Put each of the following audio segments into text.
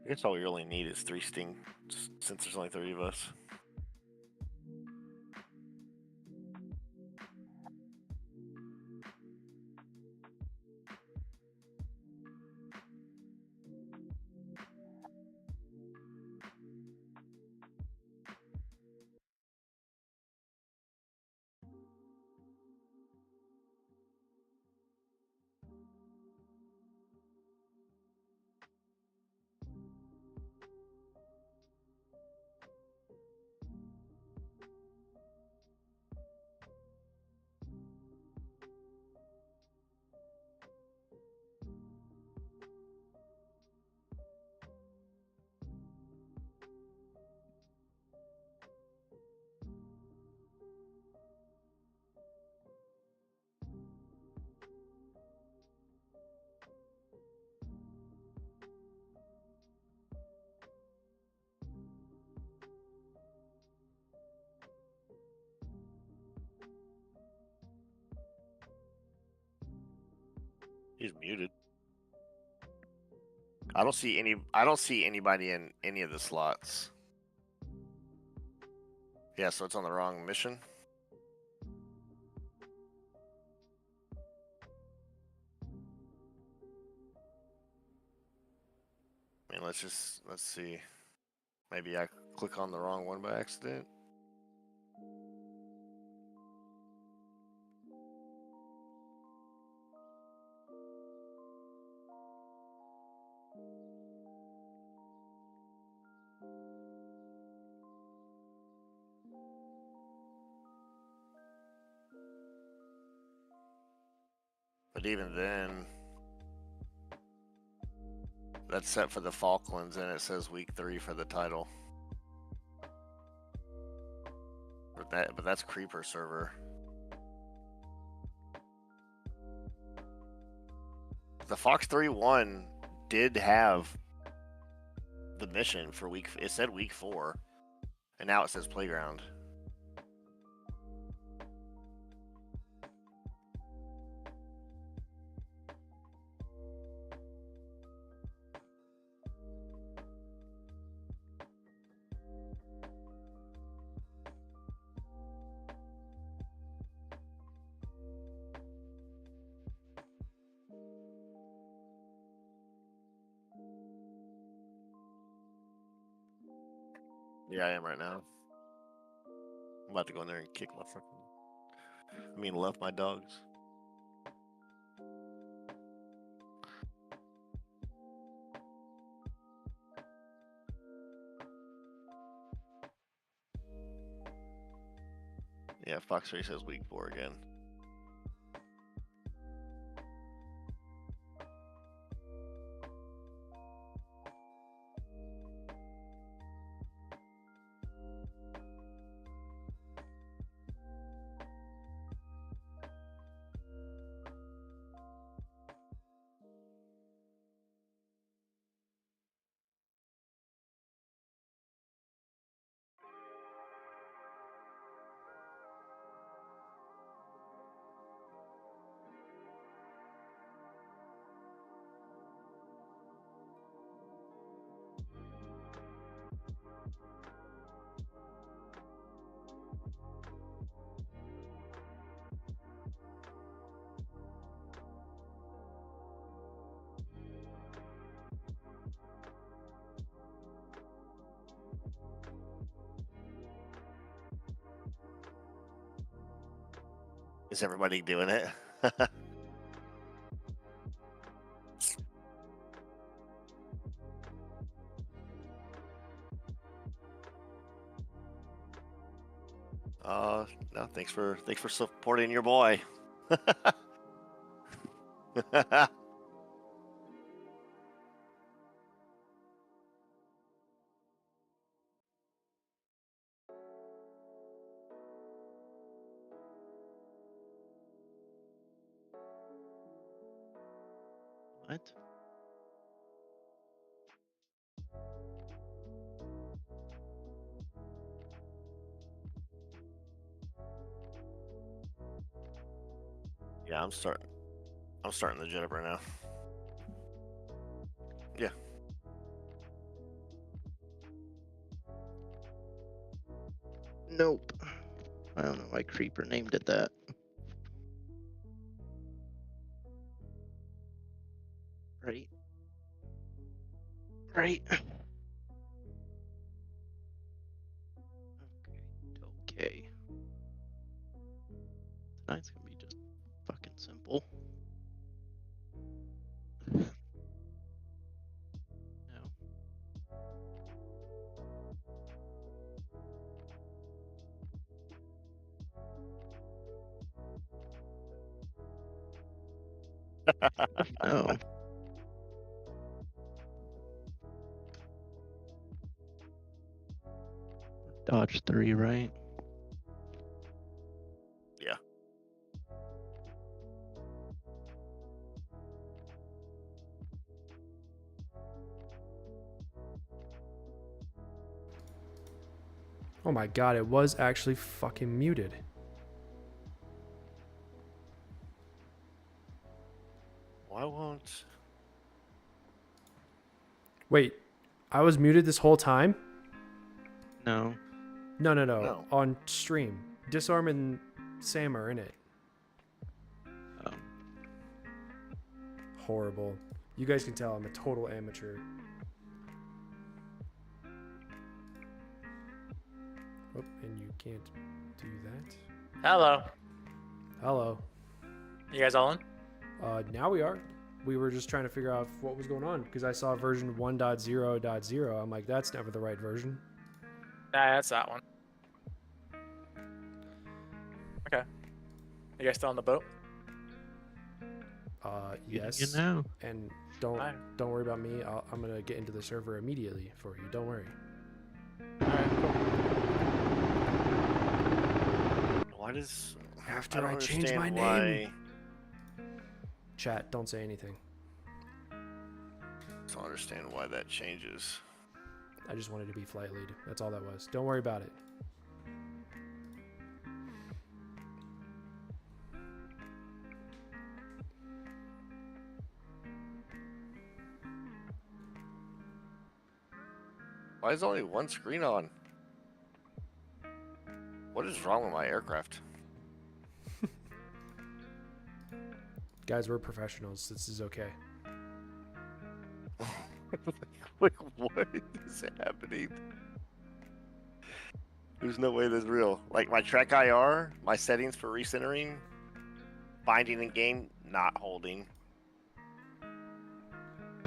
I guess all we really need is 3 sting, since there's only 3 of us. He's muted. I don't see anybody in any of the slots. Yeah, so it's on the wrong mission. I mean, let's see. Maybe I click on the wrong one by accident. But even then, that's set for the Falklands, and it says week 3 for the title. But that's Creeper server. The Fox 3-1 did have the mission for week. It said week 4, and now it says Playground. Yeah, I am right now. I'm about to go in there and kick my fucking. Love my dogs. Yeah, Fox 3 says week 4 again. Is everybody doing it? No, thanks for supporting your boy. What? Yeah, I'm starting the Juniper now. Yeah. Nope. I don't know why Creeper named it that. Right. Right. Okay. Tonight's gonna be just fucking simple. No. No. Dodge 3, right? Yeah. Oh my god, it was actually fucking muted. Why won't? Wait, I was muted this whole time? No. No. On stream. Disarm and Sam are in it. Oh. Horrible. You guys can tell I'm a total amateur. Oh, and you can't do that. Hello. Hello. You guys all in? Now we are. We were just trying to figure out what was going on because I saw version 1.0.0. I'm like, that's never the right version. Nah, that's that one. Okay. You guys still on the boat? Yes. You know. And don't worry about me. I'm gonna get into the server immediately for you. Don't worry. Alright, cool. Why does? After don't I change understand my why... name. Chat, don't say anything. I don't understand why that changes. I just wanted to be flight lead. That's all that was. Don't worry about it. Why is only one screen on? What is wrong with my aircraft? Guys, we're professionals. This is okay. Like, what is happening? There's no way this is real. Like, my track IR, my settings for recentering, binding in game, not holding.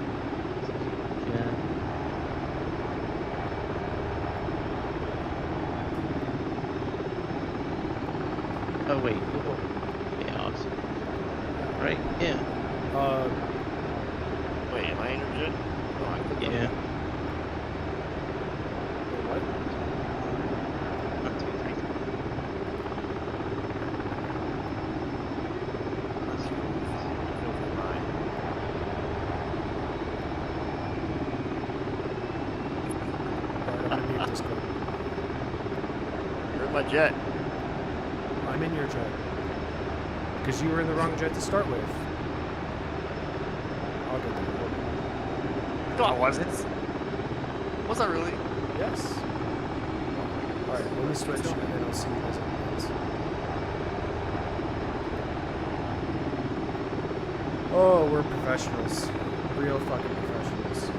Yeah. Oh wait. Yeah, awesome. Right? Yeah. Wait, am I energetic? Oh, I clicked on Yeah. that. What? 1, 2, 3, 4. Let's go for mine. Alright, I'm gonna mute Discord. You're in my jet. I'm in your jet. Because you were in the wrong jet to start with. I'll get to it. No, I wasn't. Was I really? Yes. Alright, let me switch and then I'll see you guys on the next. Oh, we're professionals. Real fucking professionals.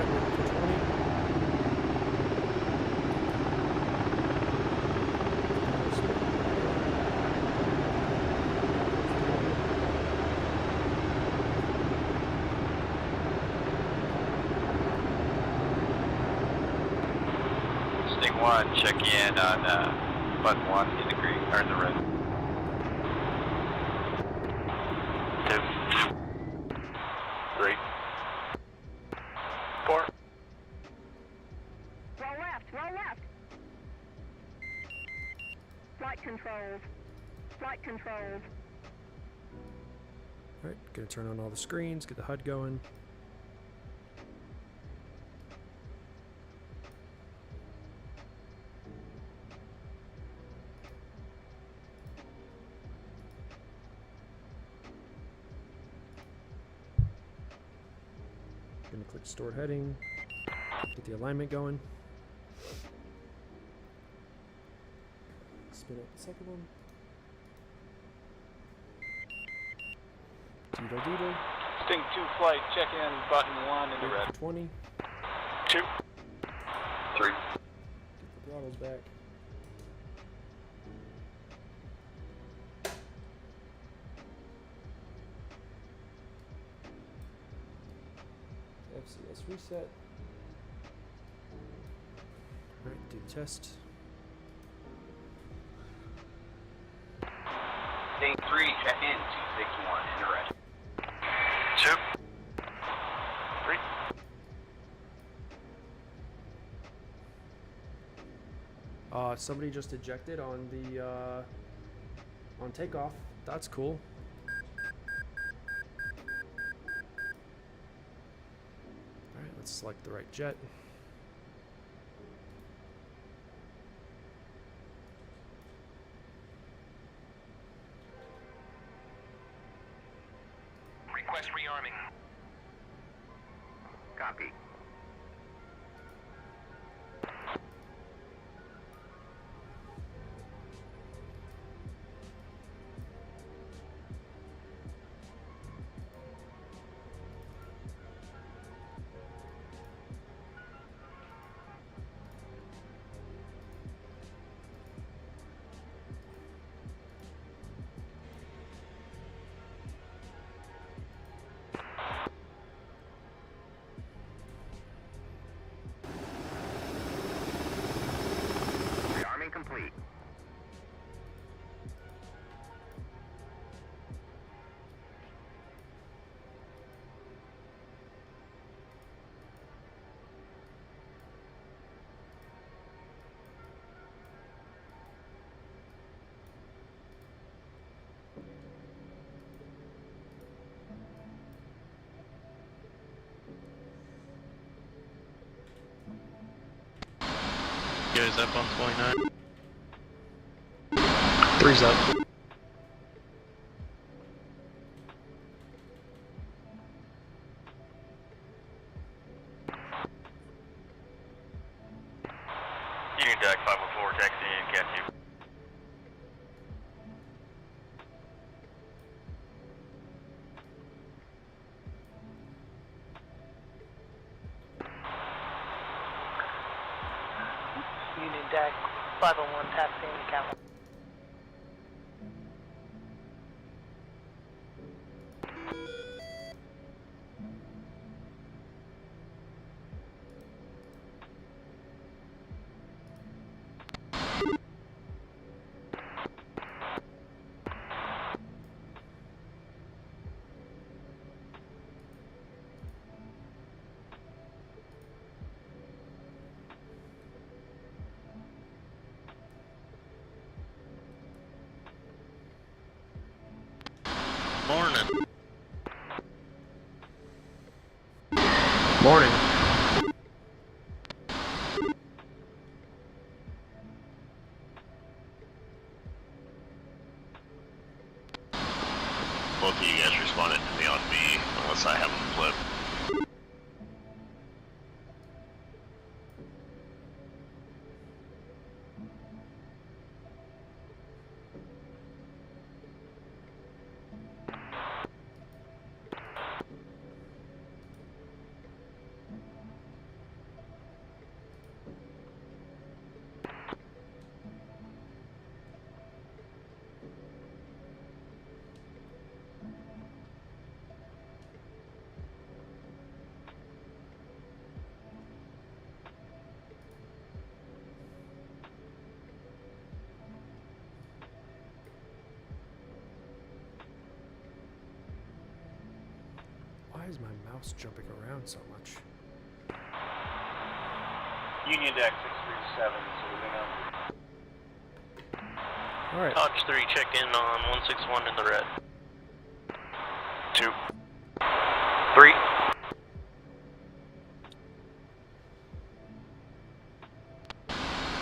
reset, waiting for 20. Sting 1, check in on button 1 in the green, or in the red. 2. 3. 4. Roll left, roll left. Flight controls. Flight controls. Alright, gonna turn on all the screens, get the HUD going. Gonna click stored heading, get the alignment going. Spin up the second one. Doodle doodle. Sting 2 flight, check in button 1 in the Wait red. for 20. 2. 3. Get the throttles back. FCS reset. Alright, do the test. Sting 3, check in 261 in the red. 2. 3. Somebody just ejected on the on takeoff. That's cool. Alright, let's select the right jet. Request rearming. Copy. Rearming complete. Goes up on 29. 3's up. Union Deck 504, taxi in Cat 2. Union Deck 501 taxiing to Cat 1. Morning. Morning. Both of you guys responded to me on B, unless I have them flipped. Why is my mouse jumping around so much? Union deck 637, so moving on. Alright. Dodge 3, check in on 161 in the red. 2. 3.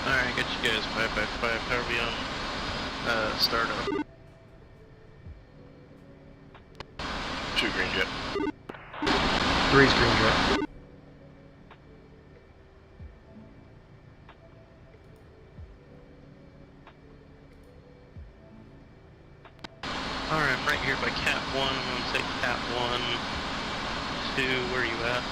Alright, got you guys 5x5, how are we on startup? 2 green jet. 3's green jet. Alright, I'm right here by Cat 1, I'm gonna take Cat 1, 2, where are you at?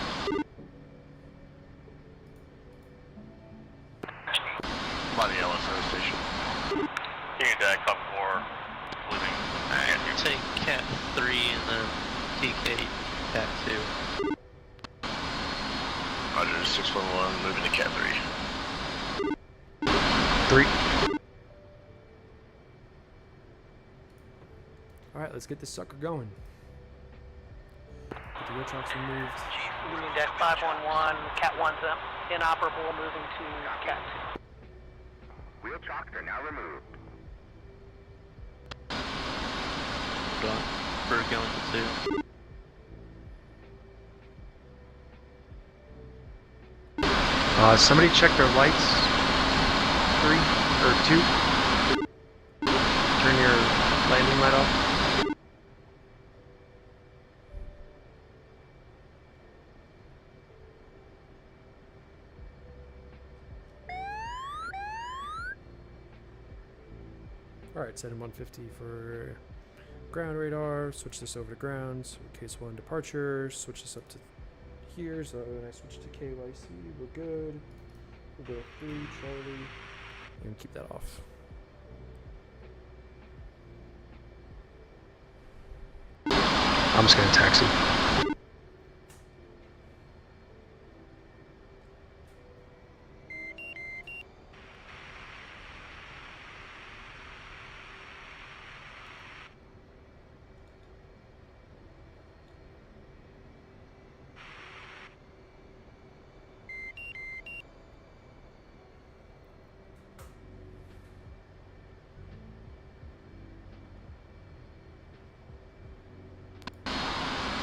By the LSO station. Union deck, up 4, leaving. Alright, take Cat 3 and then TK Cat 2. Roger, 611, moving to Cat 3. 3. Alright, let's get this sucker going. Get the wheel chocks removed. Union deck 511, Cat 1's inoperable, moving to Cat 2. Wheel chocks are now removed. Done. Bird going to 2. Somebody check their lights. 3 or 2. Turn your landing light off. Alright, set in 150 for ground radar. Switch this over to ground. So case 1 departure. Switch this up to here. So when I switch to KYC, we're good. We'll go 3, Charlie. And keep that off. I'm just gonna taxi.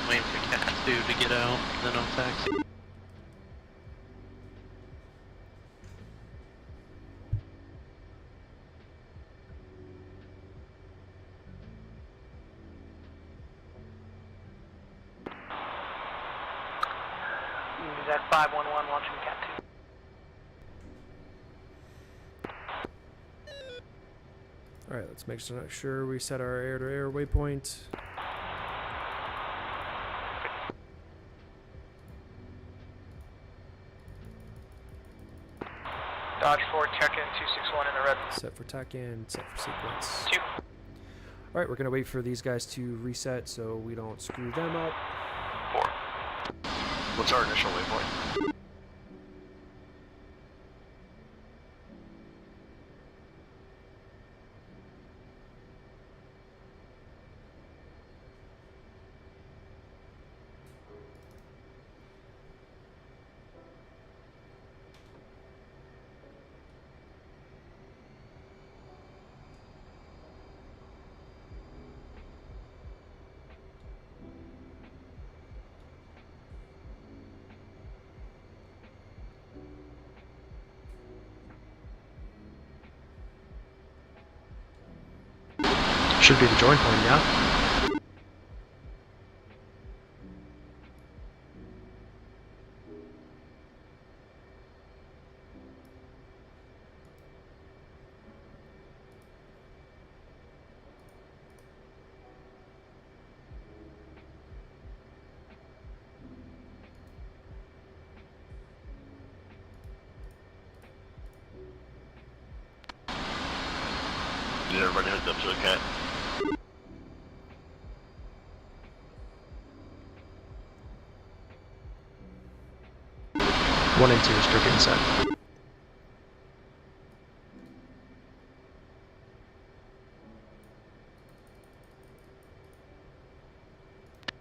Waiting for Cat 2 to get out, then I'll taxi. Union deck 511, launching Cat 2. Alright, let's make sure we set our air-to-air waypoint. Dodge 4, check in 261 in the red. Set for TACAN, set for sequence. 2. Alright, we're gonna wait for these guys to reset so we don't screw them up. 4. What's our initial waypoint? Should be the join point, yeah? Did everybody hooked up to a cat? One and 2 is strict inside.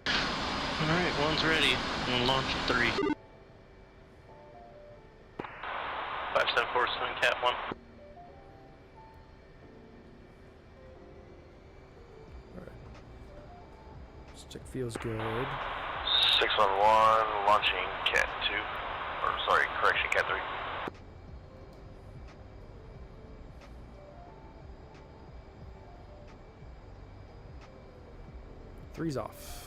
Alright, 1's 3. 574 swing cat 1. Stick feels good. 611, launching cat 2. Or, sorry, correction, cat 3. Three's off.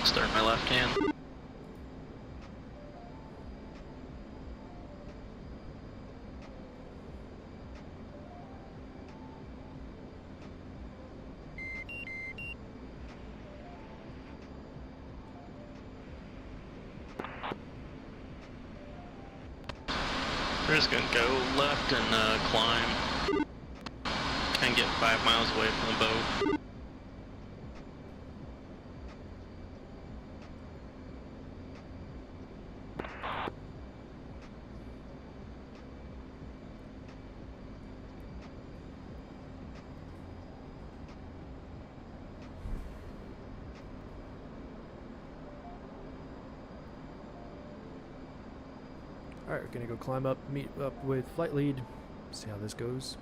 Start my left hand. We're just gonna go left and climb and get 5 miles away from the boat. Alright, we're gonna go climb up, meet up with flight lead, see how this goes.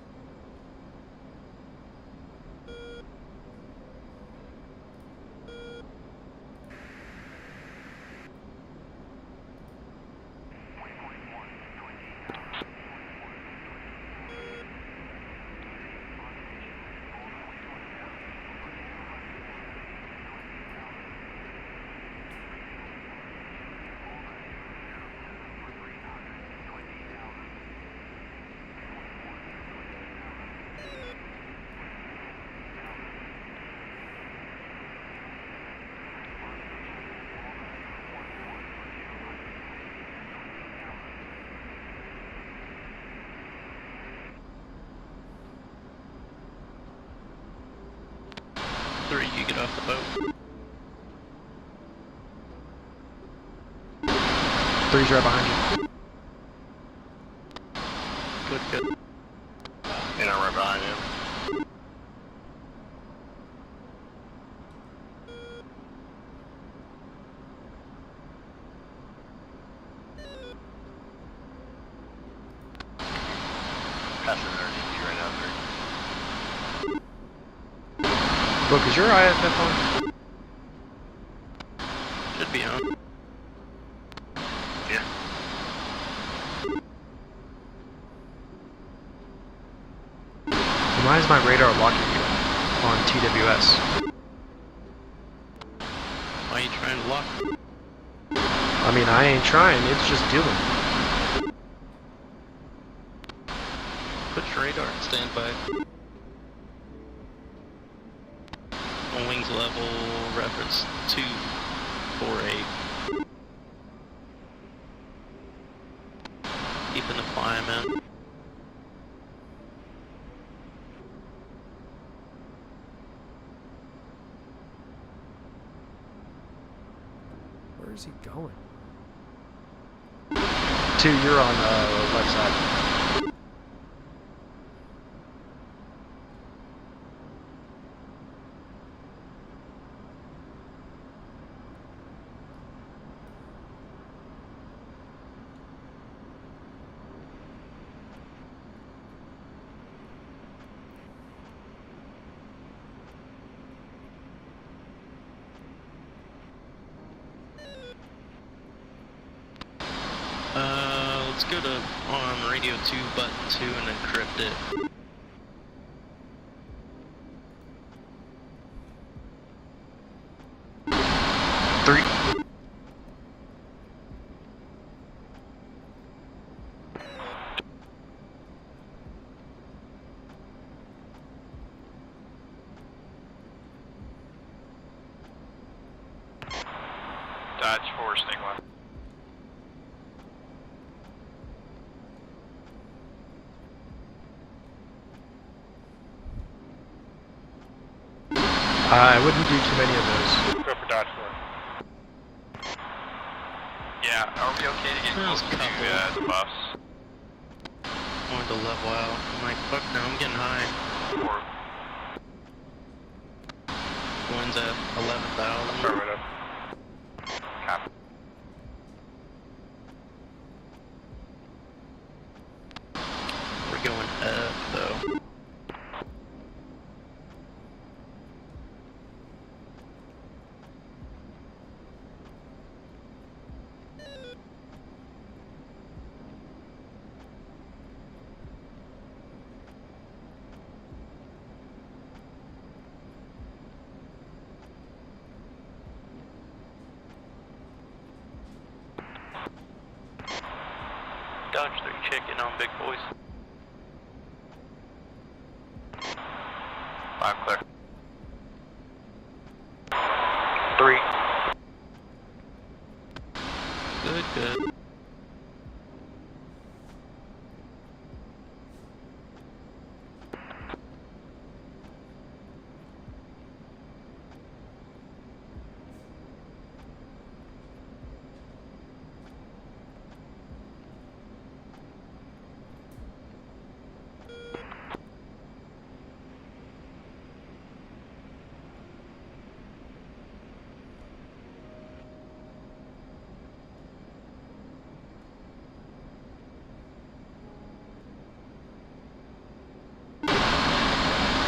You get off the boat. 3's right behind you. Good. And I'm right behind him. Passing underneath you right now, 3. Look, is your IFF on? Should be on. Yeah. Why is my radar locking you on TWS? Why are you trying to lock me? I mean, I ain't trying, it's just doing. Put your radar in standby. On wings level, reference 248. Keeping the climb in. Where is he going? 2, you're on the left side. Let's go to on radio 2, button 2, and encrypt it. 4, Snake 1. I wouldn't do too many of those. Go for Dodge 4. Yeah, are we okay to get close to the bus? I wanted to level out. I'm like, fuck no, I'm getting high. 4. Wind's at 11,000. Affirmative. Copy. We're going up though. Dodge 3 chicken on big boys. 5 clear. 3. Good, good.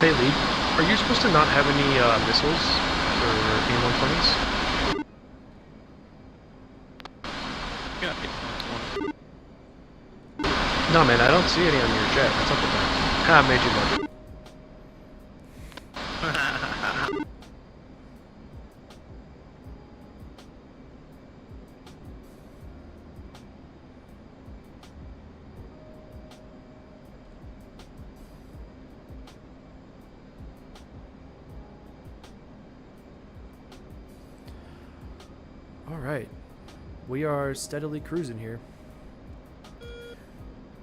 Hey, Lee, are you supposed to not have any missiles for A120s? Yeah, No, man, I don't see any on your jet. What's up with that? Ah, made you look. Alright. We are steadily cruising here.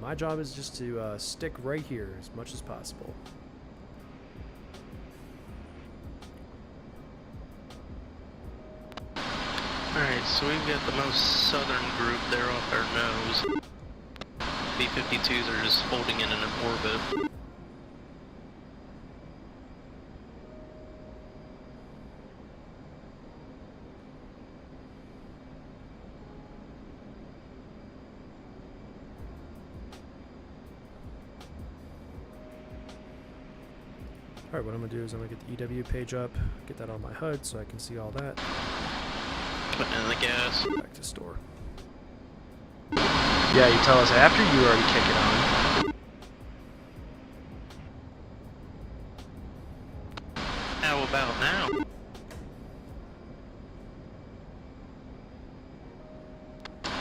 My job is just to stick right here as much as possible. Alright, so we've got the most southern group there off our nose. B-52s are just holding in an orbit. Alright, what I'm going to do is I'm going to get the EW page up, get that on my HUD so I can see all that. Putting in the gas. Back to store. Yeah, you tell us after you already kick it on. How about now?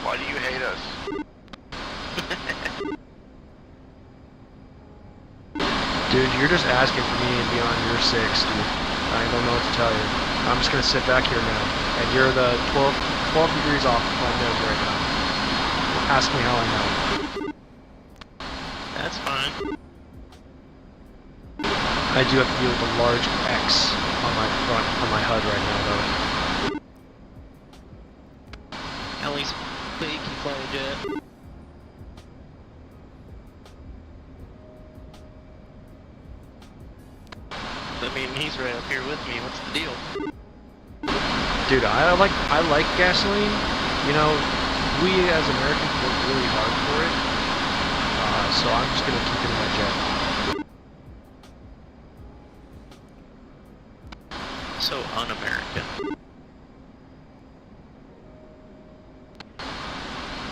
Why do you hate us? Dude, you're just asking for me to be on your 6, dude. I don't know what to tell you. I'm just gonna sit back here now. And you're the 12 degrees off my nose right now. Ask me how I know. That's fine. I do have to deal with a large X on my front, on my HUD right now, though. At least they can fly a jet. I mean, he's right up here with me. What's the deal? Dude, I like gasoline. You know, we as Americans work really hard for it. So I'm just gonna keep it in my jet. So un-American.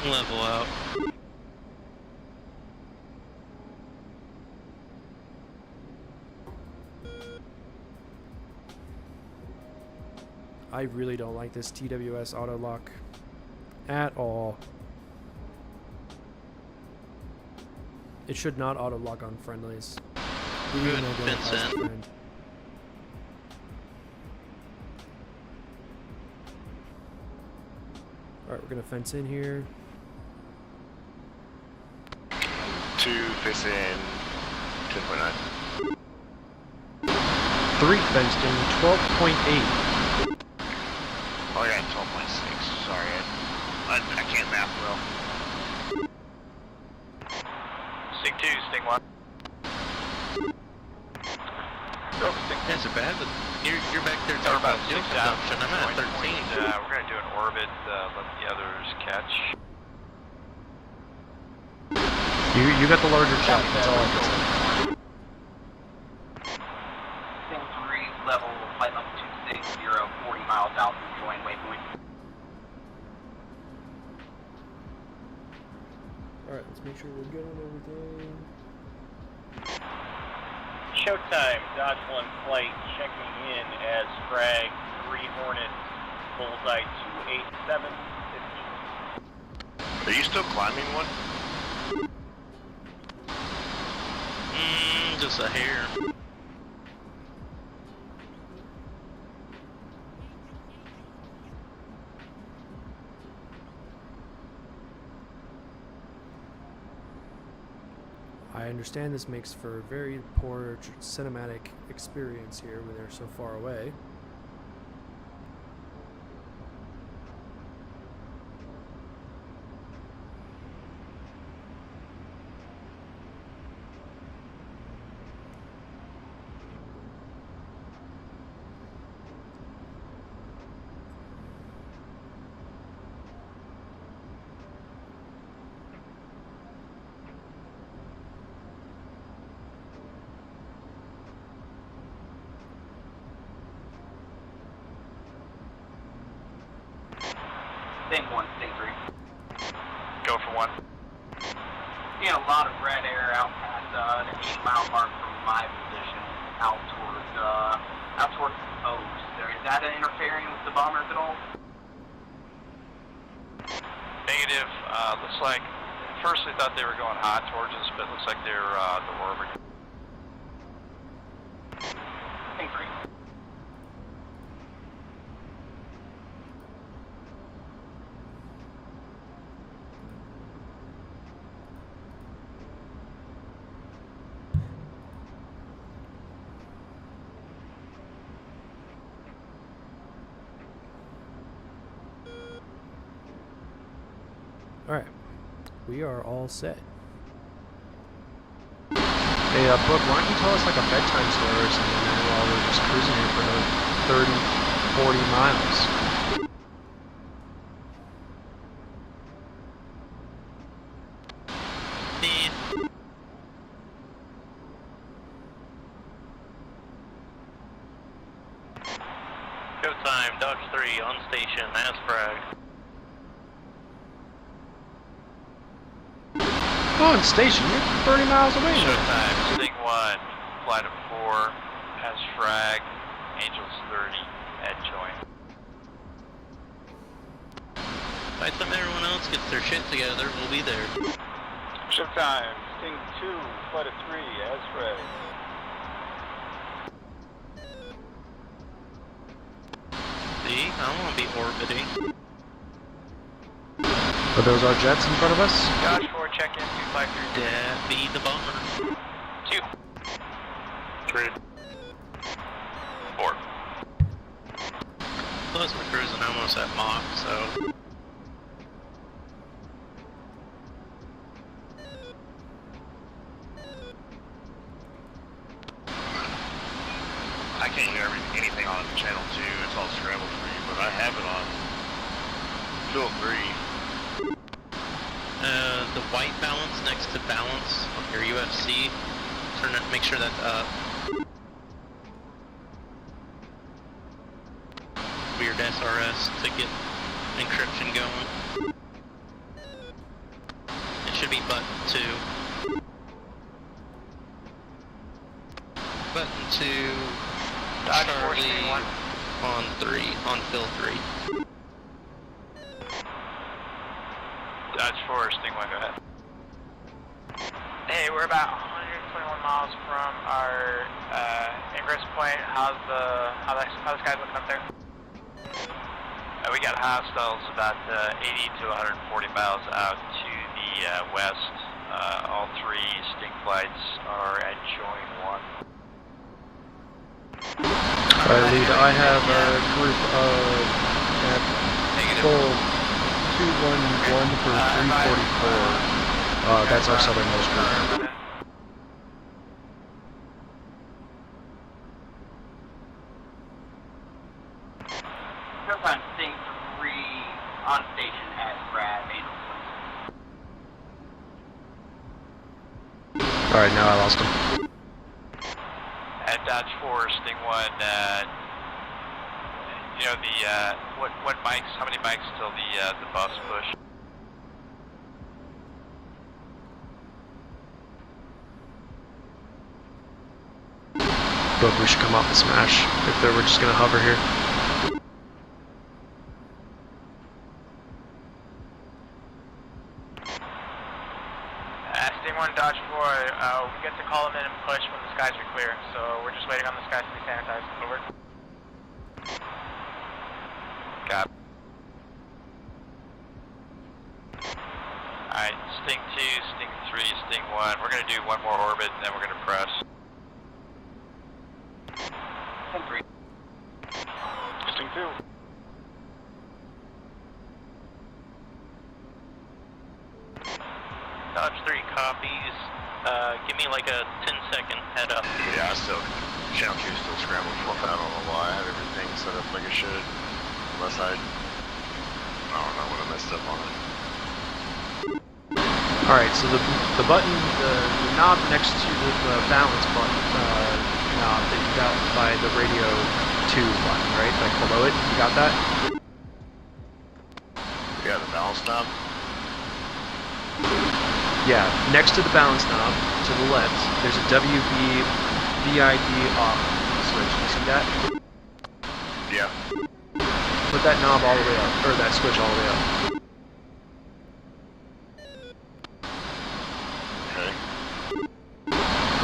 Level out. I really don't like this TWS auto lock at all. It should not auto lock on friendlies. Good, Vincent. Alright, we're gonna fence in here. 2 face in 10.9. 3 fenced in 12.8. Oh, I got 12.6. Sorry, I can't math well. Sting 2, Sting 1. That's a bad, but you're back there We're talking about about fuel 6 out. consumption. I'm at 13. We're going to do an orbit, let the others catch. You got the larger jet, that's all I can say. Sting 3, level, flight level 260, 40 miles out from join waypoint. Alright, let's make sure we're good on everything. Showtime, Dodge 1 flight checking in as frag 3 Hornet, bullseye 287. Are you still climbing one? Just a hair. I understand this makes for a very poor cinematic experience here when they're so far away. Sting 1, Sting 3. Go for 1. See a lot of red air out past the 8-mile mark from my position, out towards the O's. Is that interfering with the bombers at all? Negative, looks like, first they thought they were going hot towards us, but it looks like they're orbiting. Sting 3. Alright, we are all set. Hey, Book, why don't you tell us like a bedtime story or something, man, while we're just cruising here for another 30, 40 miles. Showtime, Dodge 3 on station, as fragged. On station, you're 30 miles away now. Showtime, Sting 1, flight of 4, has frag, Angels 30, at join. By the time everyone else gets their shit together, we'll be there. Showtime, Sting 2, flight of 3, as frag. See, I don't want to be orbiting. Are those our jets in front of us? Dodge 4, check in, 253. That be the bomber. 2. 3. 4. Plus we're cruising almost at Mach, so... I can't hear anything on channel 2. It's all scrambled for you, but I have it on field 3. The white balance next to balance on your UFC, turn it, make sure that's up. Weird SRS to get encryption going. It should be button 2. Button 2, Dodge 4, Charlie Sting 1. on 3, on fill 3. Dodge 4, Sting 1, go ahead. Hey, we're about 121 miles from our ingress point. How's the sky looking up there? We got hostiles about 80 to 140 miles out to the west. All 3 Sting flights are at join 1. Alright, lead, I have a group of at full 211 for 344. That's our southernmost group. Showtime Sting 3 on station at Brad Main. Alright, now I lost him. At Dodge 4, Sting 1, you know the, what bikes, how many bikes till the bus push? But we should come off and smash if we're just gonna hover here. Sting 1, Dodge 4, we get to call them in and push when the skies are clear, so we're just waiting on the skies to be sanitized. Over. Got. Alright, Sting 2, Sting 3, Sting 1, we're gonna do one more orbit and then we're gonna press. 10-3. Sting 2. Dodge 3 copies. Give me like a 10-second head up. Yeah, Channel 2 is still scrambled for. I don't know why I have everything set up like I should. Unless I don't know what I messed up on it. Alright, so the button, the knob next to the balance button, knob that you got by the radio 2 button, right? Like below it, you got that? Yeah, the balance knob. Yeah, next to the balance knob, to the left, there's a VID off switch. You see that? Yeah. Put that knob all the way up, or that switch all the way up. Okay.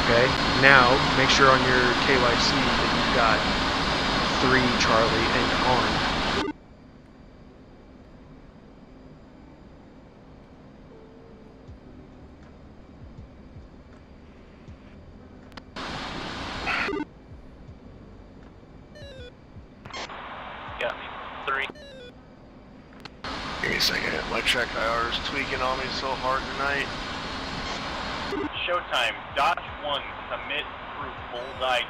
Okay, now make sure on your KYC that you've got 3 Charlie and on. Got me. 3. Give me a second. My track IR is tweaking on me so hard tonight. Showtime, Dodge 1, commit through bullseye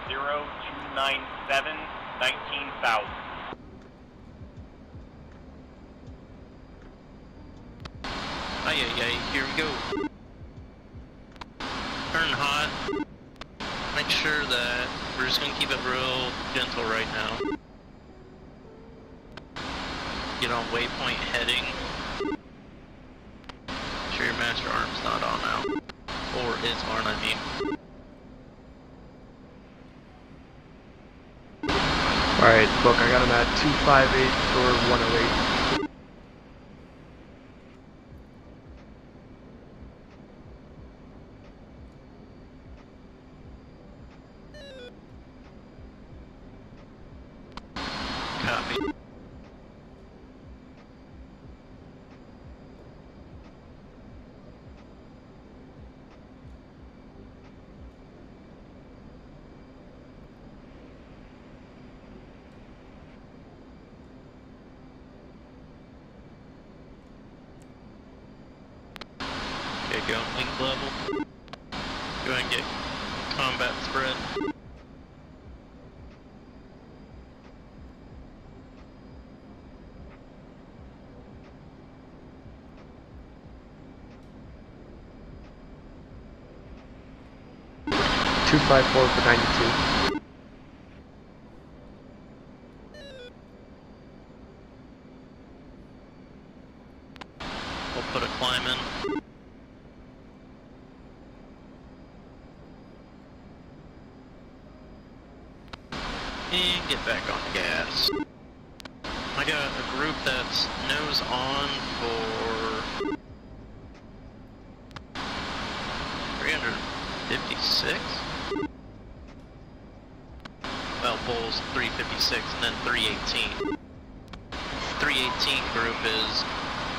210297, 19,000. Aye, here we go. Turn hot. Make sure that we're just gonna keep it real gentle right now. Get on waypoint heading. Make sure your master arm's not on now. Or is on, I mean. Alright, book, I got him at 258 for 108. Copy. Okay, go link level. Go ahead and get combat spread. $254 for 92. We'll put a climb in. And get back on the gas. I got a group that's nose on for 356? Well, Bulls 356 and then 318. 318 group is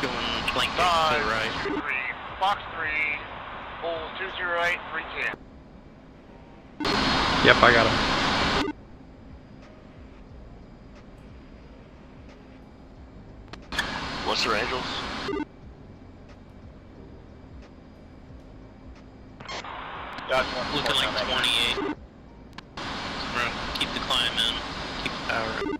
going flanking to the right. 3, Fox 3, Bulls 208, 310. Yep, I got him. What's your Angels? Looking like 28. So we're gonna keep the climb in, keep the power in.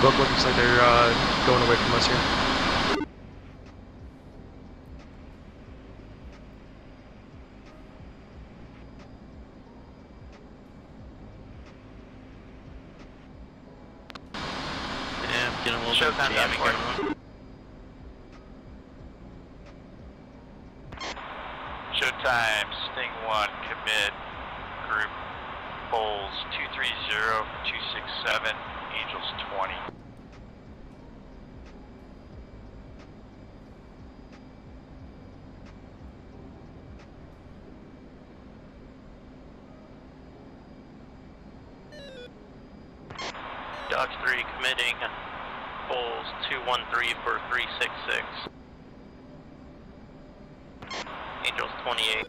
Book looks like they're going away from us here. Yeah, getting a little bit of jamming going on. Showtime, Sting 1, commit, group, Bulls 230 for 267, Angels 20. Dodge 3 committing, Bulls 213 for 366. Angels 28.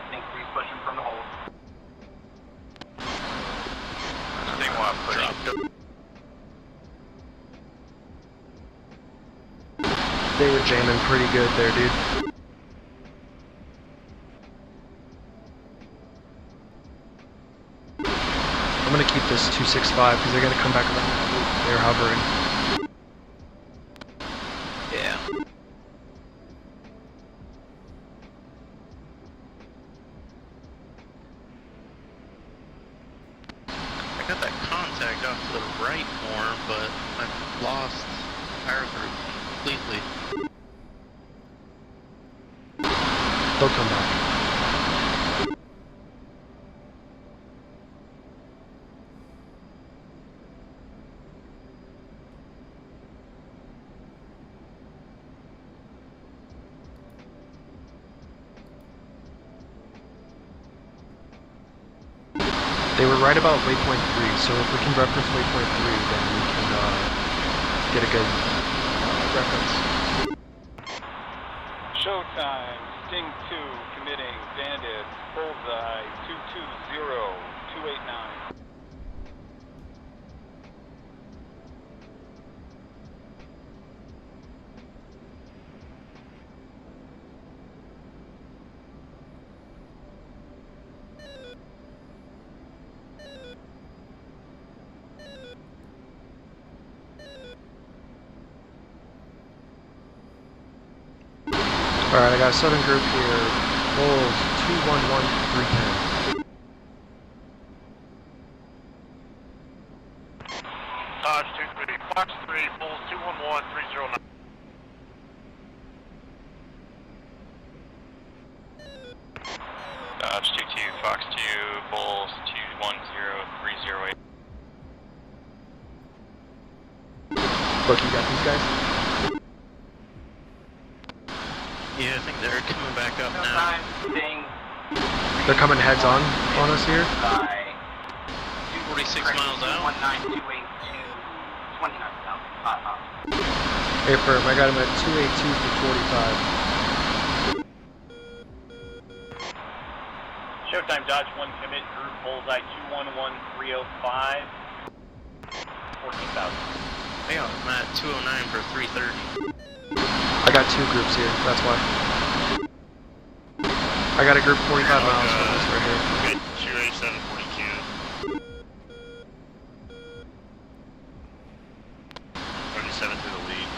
Sting 3's pushing from the hold. Sting 1 pushing. They were jamming pretty good there, dude. I'm gonna keep this 265 because they're gonna come back around that loop. They're hovering. Yeah. I got that contact off to the right more, but I've lost our group completely. They'll come back. They were right about waypoint 3, so if we can reference waypoint 3, then we can get a good reference. Showtime, Sting 2 committing, Bandits, Bullseye 220, 289. Alright, I got a southern group here. Bulls 211 310. Dodge 23, Fox 3, Bulls 211 309. Dodge 22, Fox 2, Bulls 210, 308. Look, you got these guys? Yeah, I think they're coming back up now. Showtime, Sting. They're coming heads on us here. 46 miles out. 19282, 29,000. Hey, firm, I got him at 282 for 45. Showtime, Dodge 1 commit, group Bullseye 211, 305, 14,000. Yeah, I'm at 209 for 330. I got two groups here, that's why. I got a group 45 miles from us right here. Good, 287, 42. 37 to the lead.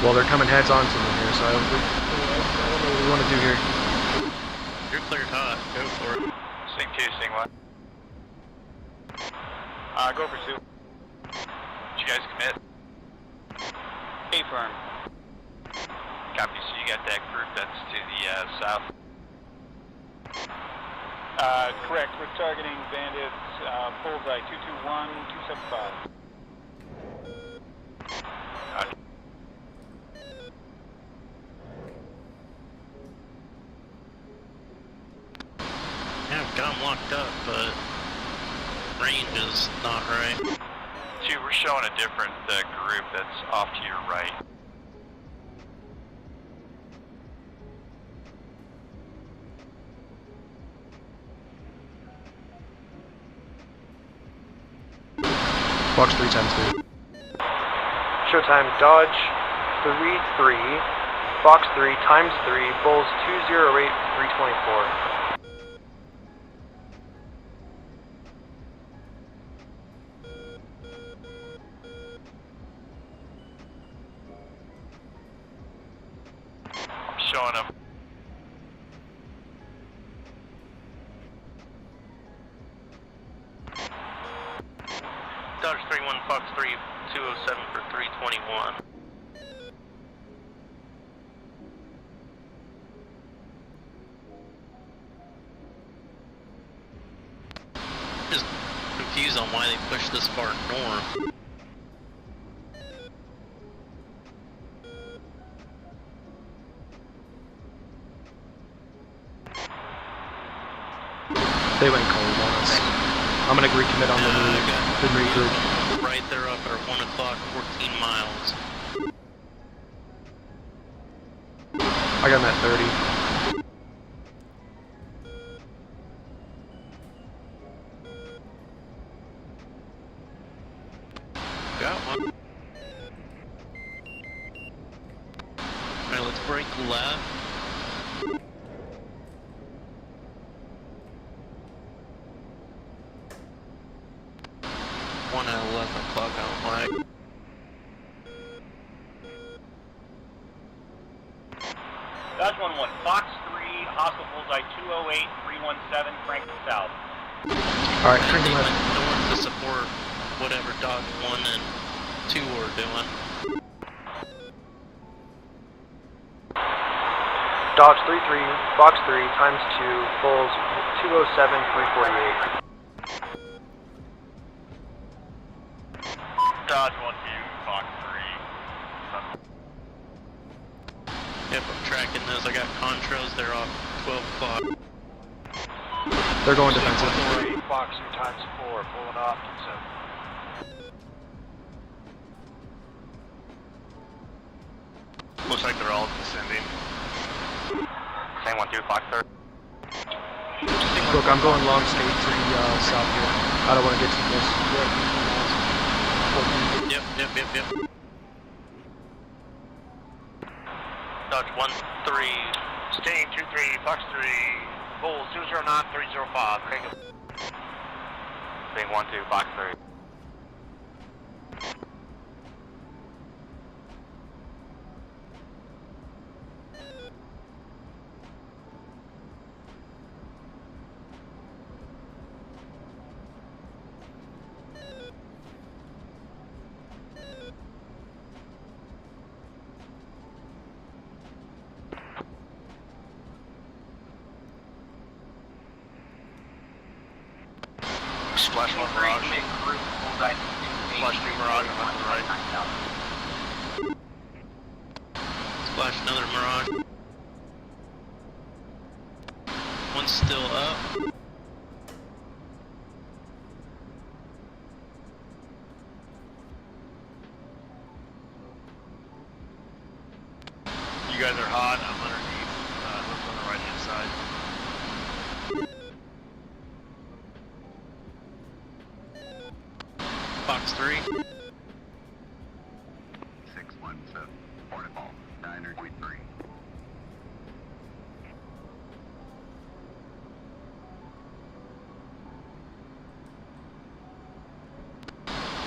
Well, they're coming heads on to me here, so I don't know what we want to do here. You're cleared hot. Go for it. Sting 2, Sting 1. Go pursue. Did you guys commit? A firm. Copy, so you got that group that's to the south? Correct, we're targeting bandits, bullseye 221, 275. Yeah, I've got them locked up, but range is not right. 2, we're showing a different group that's off to your right. Fox 3 times 3. Showtime, Dodge 3-3, Fox 3 times 3, Bulls 208, 324. Showing them. Dodge 31 Fox 3 207 for 321. Just confused on why they pushed this far north. They went cold on us. I'm gonna recommit on the new group. Right there up at 1 o'clock, 14 miles. I got him at 30. Got one. Alright, let's break left. One at 11 o'clock on flag. Dodge 11, Fox 3, hostile bullseye 208, 317, Franklin South. Alright, They Franklin went left. north to support whatever Dodge 1 and 2 were doing. Dodge 3-3, Fox 3 times 2, Bulls 207, 348. Dodge 1-2 Fox 3. Yep, I'm tracking those. I got contrails, they're off 12 o'clock. They're going defensive. Fox 3 times 4, pulling off to 7. Looks like they're all descending. Same 1-2 Fox 3. Look, I'm going long state to the south here. I don't want to get too close. Yep. Dodge 1-3. Stain 2-3 Fox 3 Bulls 209 305. Same 1-2 Fox 3. Splash one Mirage. Splash 2 Mirage on the right. Splash another Mirage. One's still up. You guys are hot. I'm underneath. Look on the right hand side. Fox 3. 617. Portable. 9.3.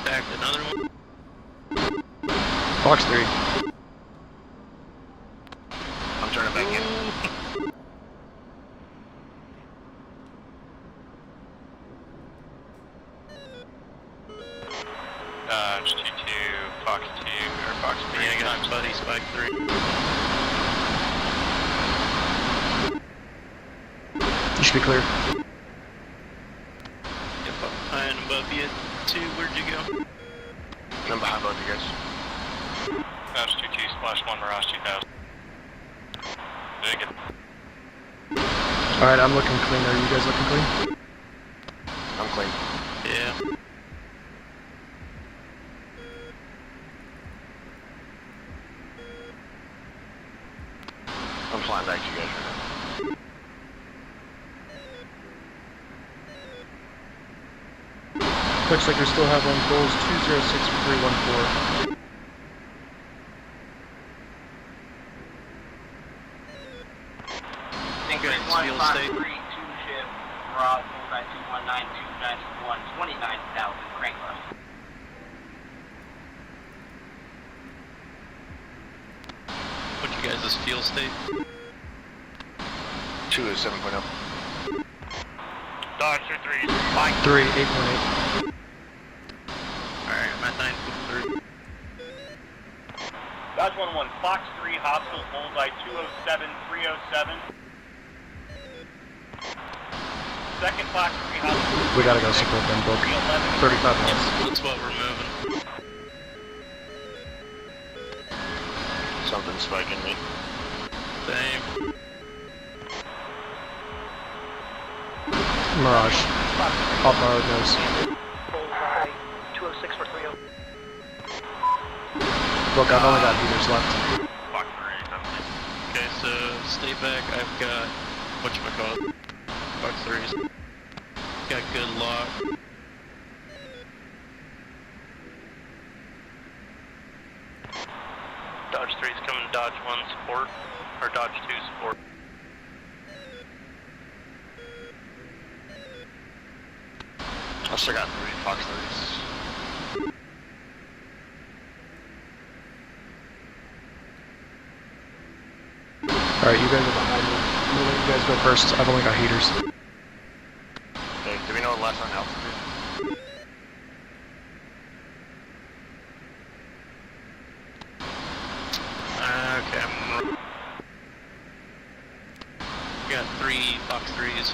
Back another one. Fox 3. I'm turning back in. Dodge 2-2 Fox 2 or Fox 3. Yeah, I got buddy Spike 3. You should be clear. Yep, up high and above you. 2, where'd you go? I'm behind both you guys. Dodge 22, splash 1, Mirage 2000. Dig it. Alright, I'm looking clean. Are you guys looking clean? I'm clean. Yeah. I'm flying back to you guys right now. Looks like we still have on goals 206-314. Increase Field 153, 2 state. ship, Mirage, bullseye 219, 291, 29,000, crank left. What's you guys' fuel state? 2 is 7.0. Dodge 23, 3, 8.8. Alright, I'm at 9.3. Dodge 1-1, Fox 3, hostile, bullseye 207, 307. Second Fox 3, hostile. We gotta go support them both. 35 minutes. That's what we're moving. Something's spiking me. Same. Mirage. Off our nose. Bullseye 206 for 30. Look, I've only got heaters left. Fox 3, something. Okay, so stay back. I've got whatchamacallit? Fox 3s. Got good lock. Dodge 3's coming, Dodge 1 support, or Dodge 2 support. I still got 3 Fox 3s. Alright, you guys are behind me. I'm gonna let you guys go first. I've only got heaters. Okay, do we know the last on altitude? Okay, I'm... Got 3 Fox 3s.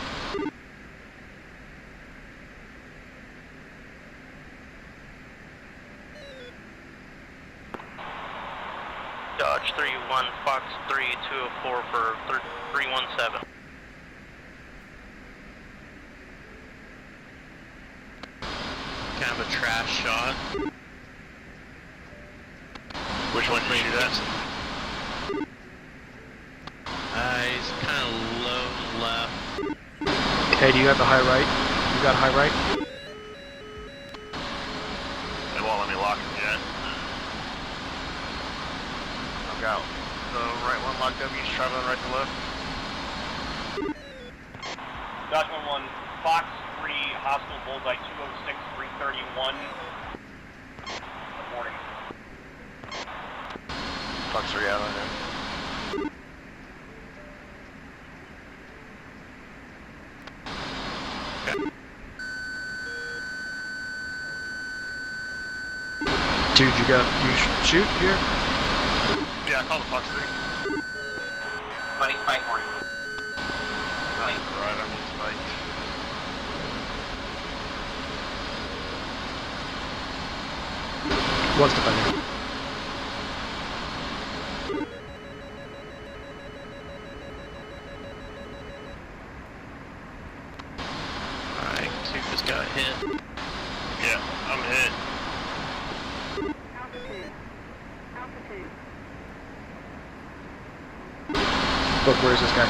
Dodge 3-1, Fox 3, 204 for 317. Kind of a trash shot. Which one did you shoot at? He's kind of low left. Hey, do you have the high right? You got high right? It won't let me lock him yet. I've got the right one locked up. He's traveling right to left. Dodge 1-1, Fox 3, hostile, bullseye 206, 331. Good morning. Fox 3 out on there. Dude, you shoot here? Yeah, I called the Fox 3. Buddy, spike morning. Right, I'm in spike. One's defending. Alright, 2 just got hit. Yeah, I'm hit. Altitude. Altitude. Look, where is this guy?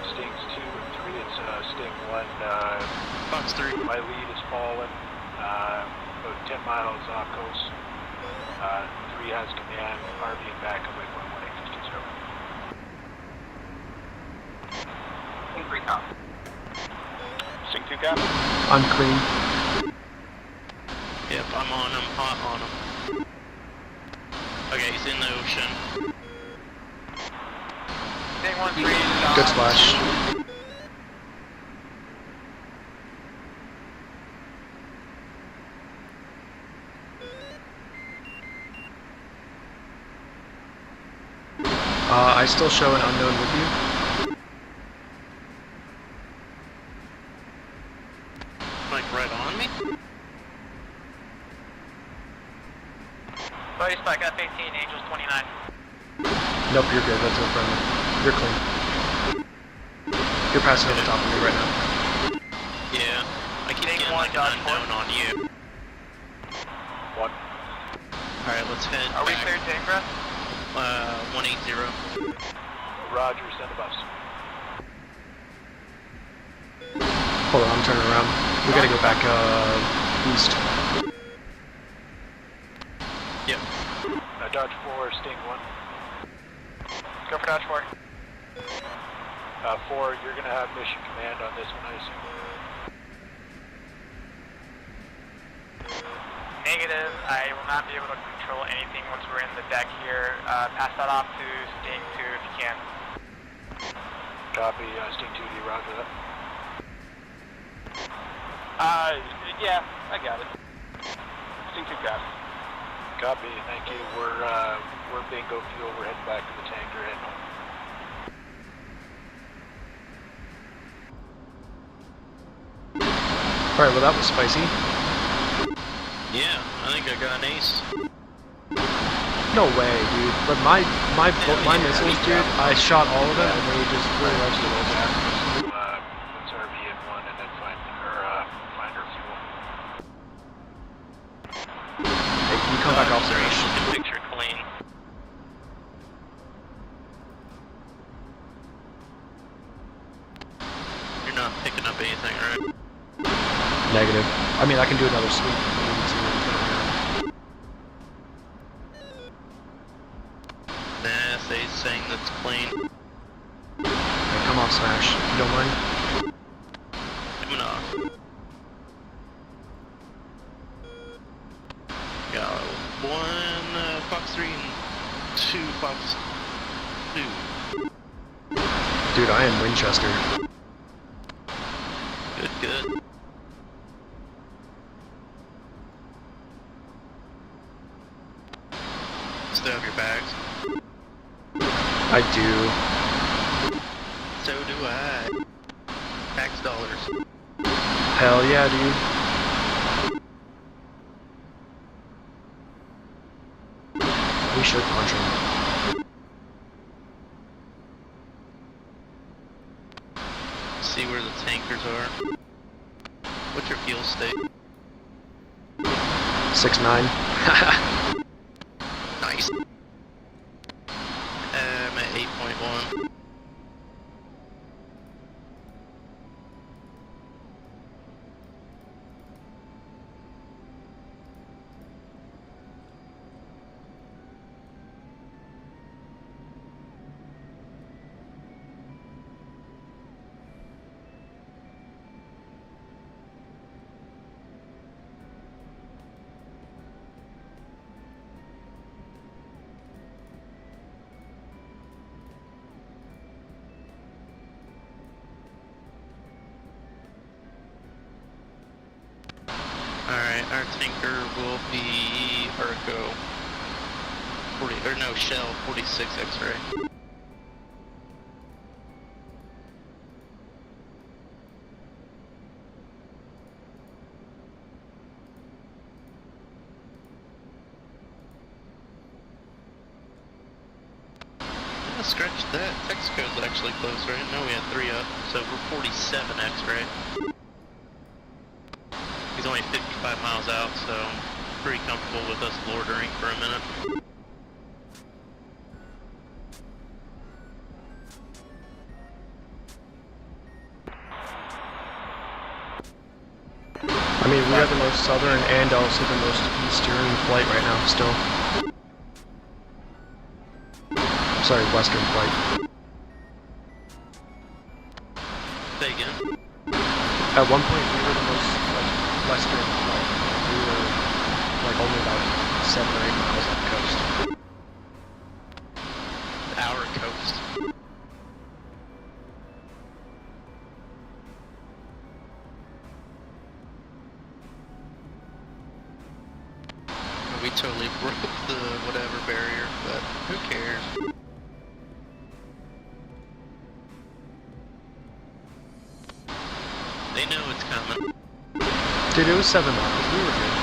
Stings 2 and 3, it's Sting 1. Fox 3. My lead is fallen. About 10 miles off coast. 3 has command. RV and back of like 11860. King 3 cop. Sting 2 cap. I'm clean. Yep, I'm on him, hot on him. Okay, he's in the ocean. King 1-3, Good splash. I still show an unknown with you. Nope, you're good. That's no problem. You're clean. You're passing over top of me right now. Yeah. I keep getting one, like an unknown on you. What? Alright, let's head Are we back. cleared to Ingra? 180. Roger, send the bus. Hold on, I'm turning around. We gotta go back east. Yep. Dodge 4, Sting 1. Go for Dodge 4. 4, you're gonna have mission command on this one, I assume. Negative. I will not be able to control anything once we're in the deck here. Pass that off to Sting 2 if you can. Copy, Sting 2, do you roger that? Yeah, I got it. Sting 2 got it. Copy, thank you. We're bingo fuel, we're heading back to the tanker, heading home. Alright, well that was spicy. Yeah, I think I got an ace. No way, dude. But my missiles, dude, I shot all of them and they just flew right to the back. Let's RV in 1 and then find our fuel. Hey, can you come back off the Observation, picture clean. You're not picking up anything, right? Negative. I mean, I can do another sweep if we need to turn around. Nah, they's saying that's clean. Hey, come off Smash, if you don't mind. Coming off. Got 1 Fox 3 and 2 Fox 2. Dude, I am Winchester. Good, good. Still have your bags? I do. So do I. Tax dollars. Hell yeah, dude. We should punch him. See where the tankers are. What's your fuel state? 6-9. Nice. I'm at 8.1. Alright, our tanker will be Urgo 40, or no, Shell 46 X-ray. Yeah, scratch that. Texaco's actually close, right? No, we had 3 up, so we're 47 X-ray. He's only 55 miles out, so I'm pretty comfortable with us loitering for a minute. I mean, we have the most southern and also the most eastern flight right now, still. Sorry, western flight. Say again? At one point, we were the most western flight. We were like only about 7 or 8 miles off the coast. Our coast. We totally broke the whatever barrier, but who cares? They know it's coming. Dude, it was 7 miles. We were good.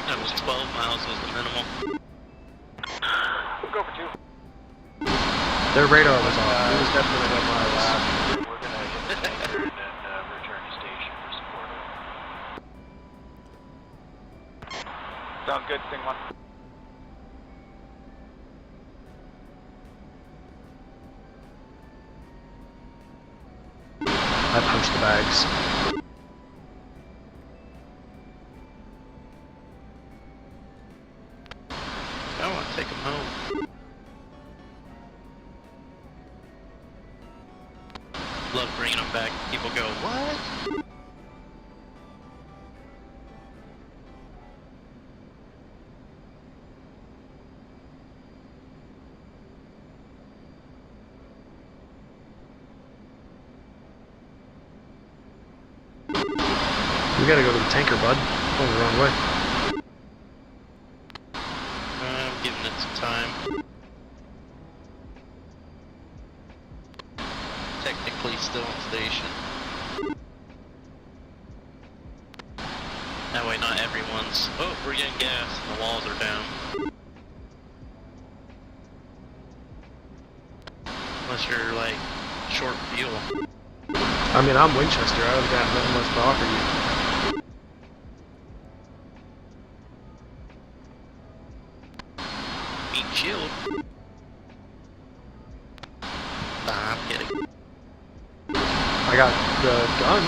That was 12 miles was the minimal. Go for 2. Their radar was off. It was definitely 1 miles. We're gonna hit the tanker and then return to station for support. Sounds good, Sting 1. I punched the bags. I want to take him home. Love bringing them back. People go, what? We gotta go to the tanker, bud. Going the wrong way. I'm giving it some time. Technically still on station. That way not everyone's, oh, we're getting gas and the walls are down. Unless you're like short fuel. I mean, I'm Winchester. I've got nothing much to offer you. Meat shield. Nah, I'm kidding. I got the gun.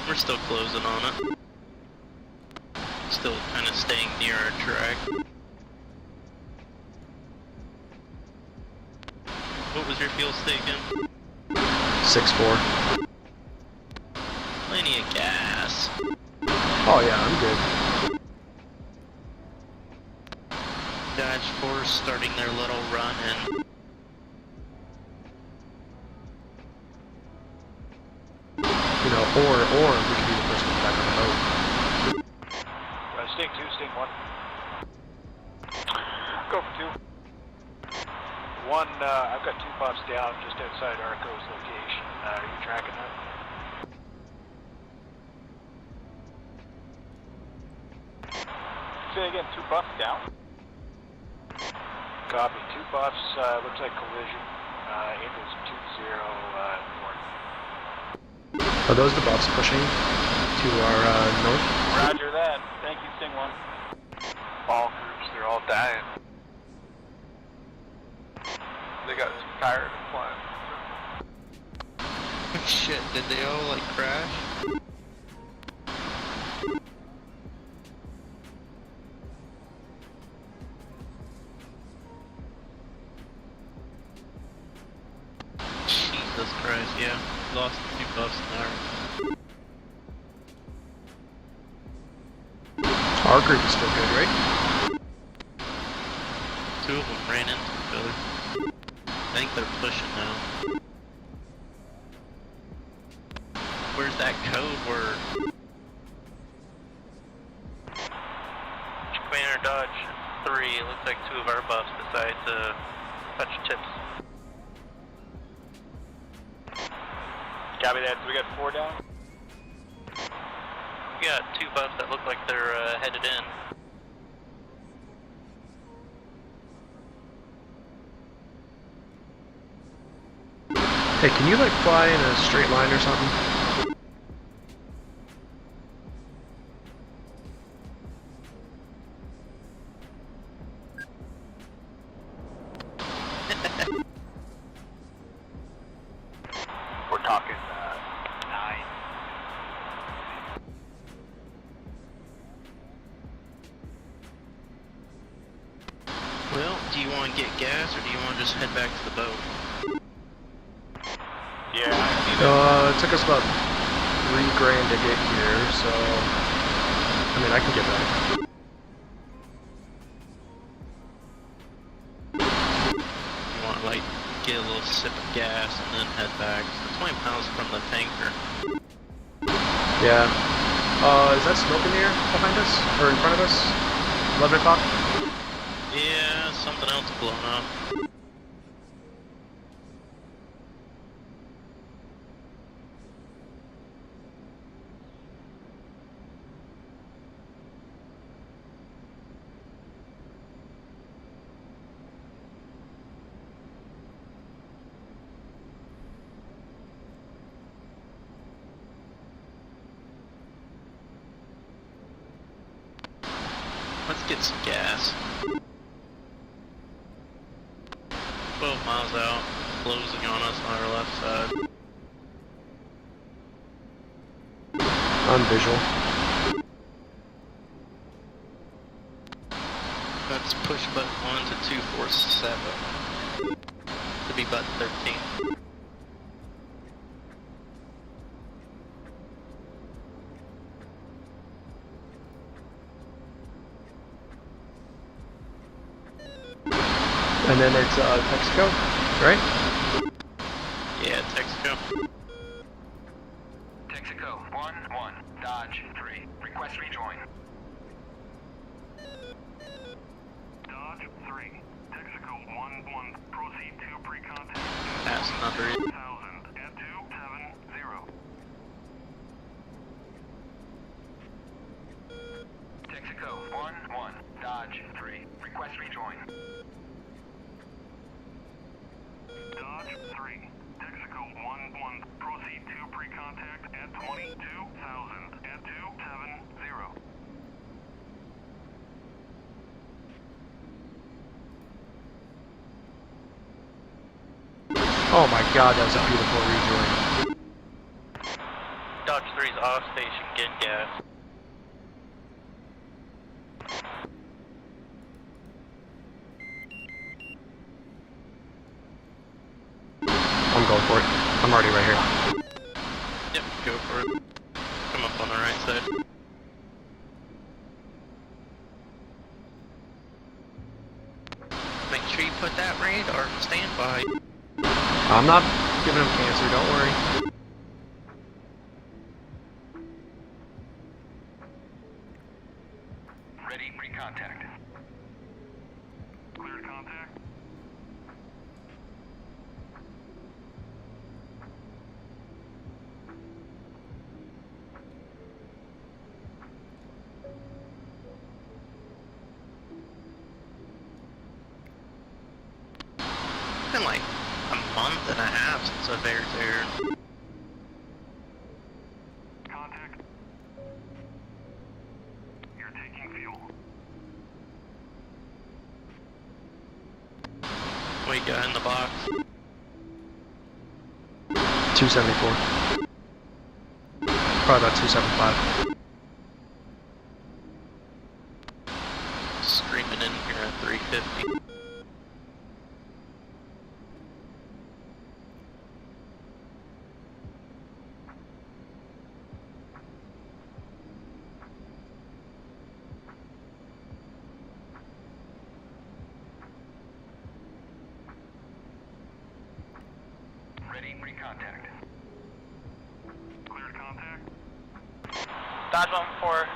We're still closing on it. Still kind of staying near our track. What was your fuel staking? 6-4. Plenty of gas. Oh yeah, I'm good. Dodge Force starting their little run in. You know, or we could be the first one back on the boat. Sting 2, Sting 1. Go for 2. 1, I've got 2 pops down just outside Arco's location. Are you tracking that? Say again, 2 buffs down? Copy. 2 buffs, looks like collision. April's 2-0 north. Are those the buffs pushing to our north? Roger that. Thank you, Sting 1. All groups, they're all dying. They got too tired of flying. Shit, did they all like crash? Jesus Christ, yeah. Lost a few buffs an hour. Our group is still good, right? 2 of them ran into each other. I think they're pushing now. Where's that code word? Commander Dodge 3, it looks like 2 of our buffs decided to touch tips. Copy that. So we got 4 down? We got 2 buffs that look like they're headed in. Hey, can you like fly in a straight line or something? We're talking 9. Well, do you want to get gas or do you want to just head back to the boat? Yeah, I see that. It took us about $3 grand to get here, so I mean I can get back. You want to like get a little sip of gas and then head back. It's 20 miles from the tanker. Yeah. Is that smoke in the air behind us? Or in front of us? 11 o'clock? Yeah, something else blown up. get some gas. 12 miles out, closing on us on our left side. On visual. Let's push button 1 to 247. To be button 13. And then it's Texaco, right? Yeah, Texaco. Texaco, 1-1, Dodge 3. Request rejoin. Dodge 3. Texaco 1-1. Proceed to pre-contact. Pass number. 2000 at 270. Texaco 1-1. Dodge 3. Request rejoin. Dodge 3. Texaco 1-1. Proceed to pre-contact at 22,000 at 270. Oh my god, that was a beautiful rejoin. Dodge 3's off station, get gas. I'm going for it. I'm already right here. Yep, go for it. Come up on the right side. Make sure you put that radar on standby. I'm not giving him cancer, don't worry. Ready, pre-contact. Cleared contact. It's been like a month and a half since I've aired there. Contact. You're taking fuel. What you got in the box? 274. Probably about 275. Screaming in here at 350. Ready, pre-contact. Cleared contact. Dodge 1-4, or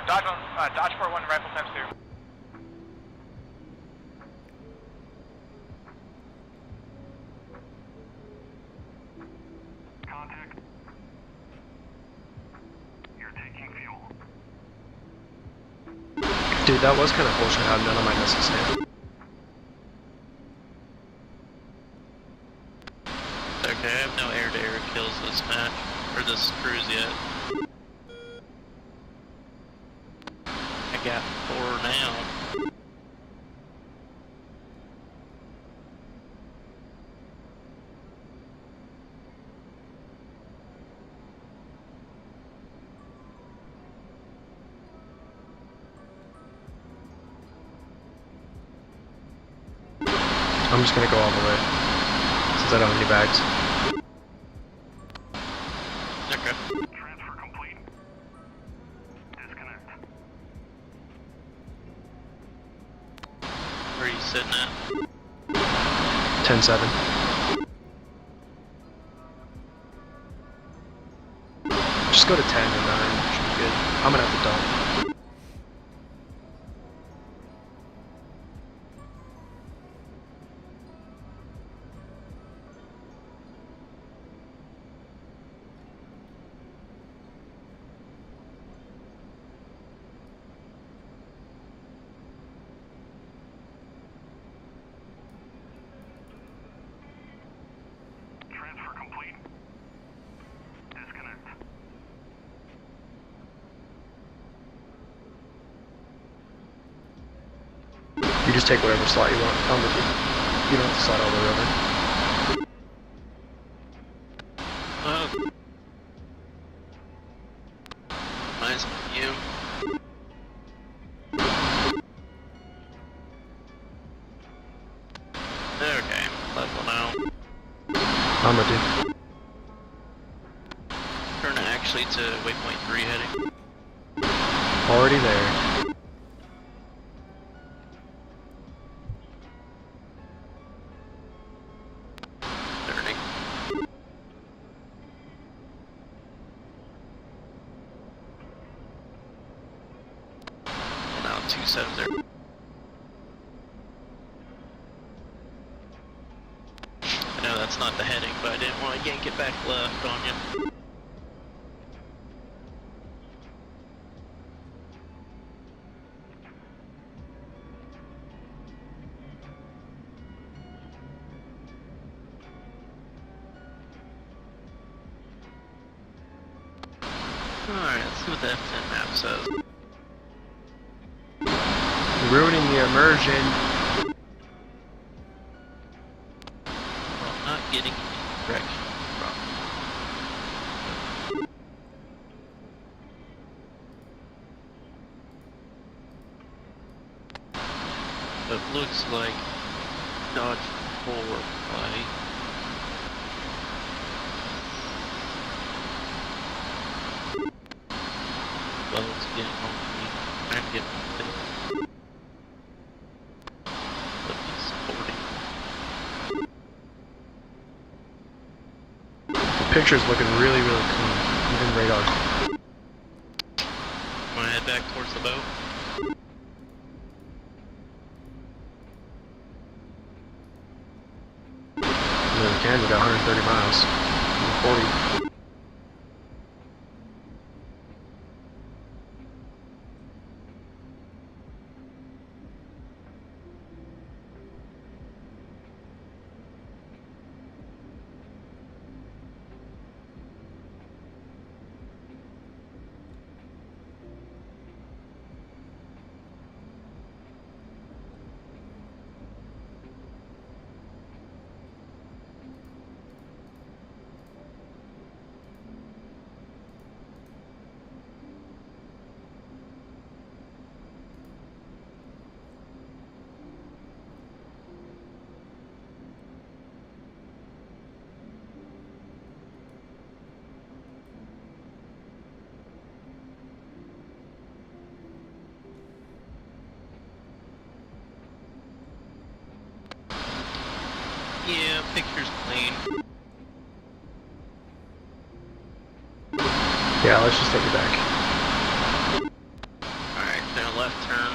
Dodge 4-1 rifle times 2. Contact. You're taking fuel. Dude, that was kind of bullshit how none of my missiles hit. Okay, I have no air-to-air kills this match, or this cruise yet. I got 4 now. I'm just gonna go all the way, since I don't have any bags. Okay. Transfer complete. Disconnect. Where are you sitting at? 10-7. Just go to 10 or 9, should be good. I'm gonna have to dump. Transfer complete. Disconnect. take whatever slot you want. I'm with you. You don't have to slide all the way over. Mine's you. Okay, level now. I'm with you. Turn actually to waypoint 3 heading. Already there. Turning. Well, now 270. I know that's not the heading, but I didn't want to yank it back left on you. Alright, let's see what the F10 map says. Ruining the immersion. Well, not getting any direction from. It looks like dodge forward, right? Well, it's getting home to me. Trying to get my thing. But he's supporting. The picture's looking really, really clean. Even radar. Wanna head back towards the boat? Yeah, we can. We got 130 miles. 40. Yeah, picture's clean. Yeah, let's just take it back. Alright, then a left turn.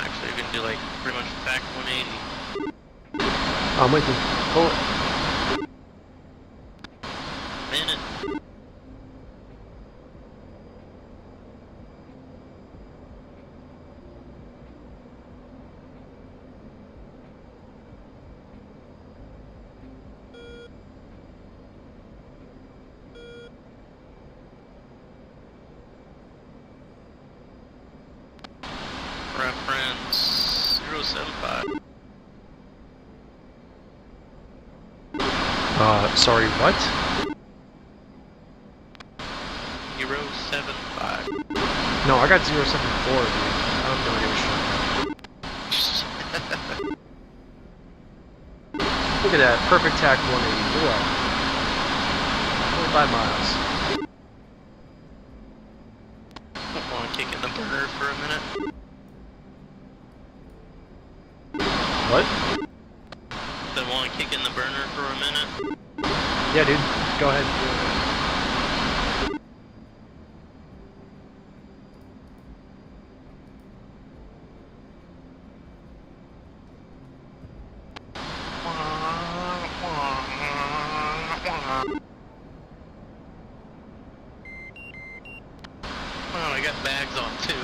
Actually, you're gonna do like pretty much back 180. I'm with you. Pull it. Minute. Reference 075. Sorry, what? 075. No, I got 074, dude. I have no idea what you're Look at that. Perfect tack 180. Look at that. 25 miles. Want to kick in the burner for a minute? What? Then want to kick in the burner for a minute? Yeah, dude. Go ahead. Oh, I got bags on too.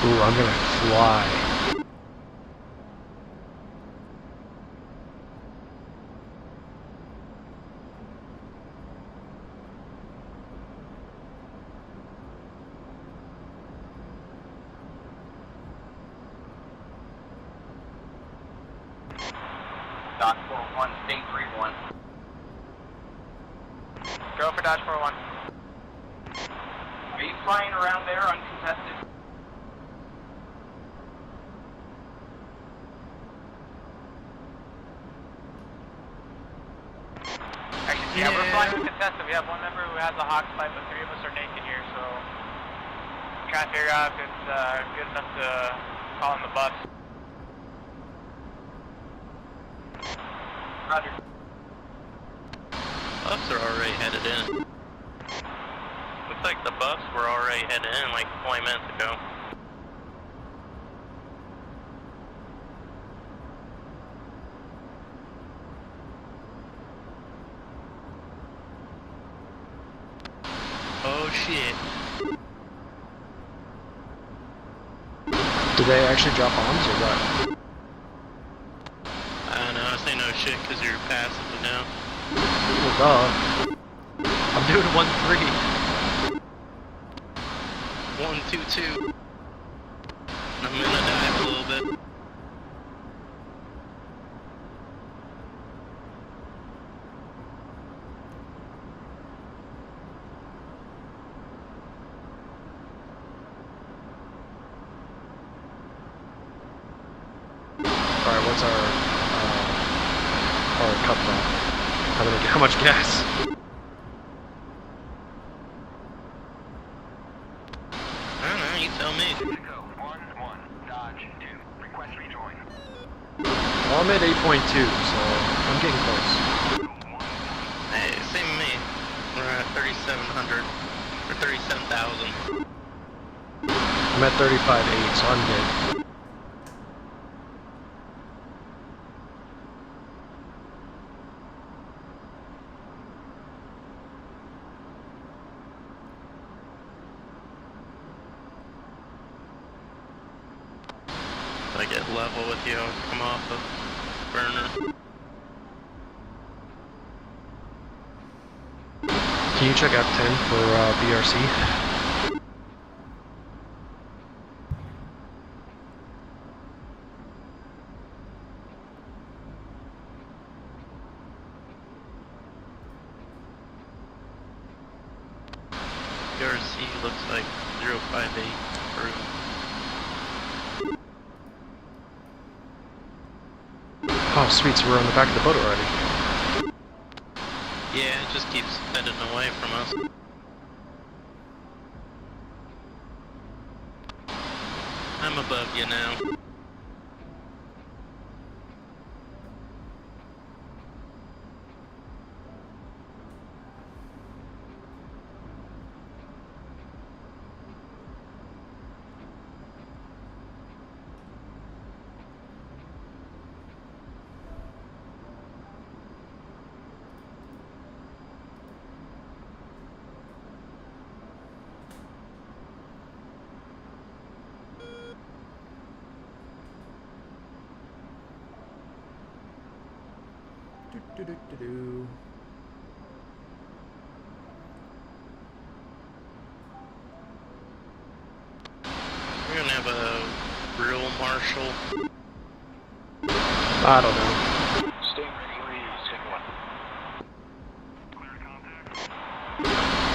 Ooh, I'm gonna fly. Dodge 41, Sting 31. Go for Dodge 41. Are you flying around there uncontested? Actually, yeah, we're flying uncontested. We have one member who has a hawk pipe, but 3 of us are naked here, so I'm trying to figure out if it's good enough to call in the bus. Roger. Buffs are already headed in. Looks like the buffs were already headed in like 20 minutes ago. Oh shit. Did they actually drop bombs or what? I don't know, I say no shit because you're passively now. Well, duh. I'm doing 1-3. 1-2-2. I'm gonna dive a little bit. Alright, what's our cup now? How much gas? I don't know, you tell me. Well, I'm at 8.2, so I'm getting close. Hey, same with me. We're at 3,700 or 37,000. I'm at 35.8, so I'm good. I get level with you, I'll come off the burner. Can you check out 10 for BRC? BRC looks like 058 through. Oh, sweet, so we're on the back of the boat already. Yeah, it just keeps heading away from us. I'm above you now. Do-do-do-do-do. We're gonna have a real marshal. I don't know. Sting 3, Sting 1.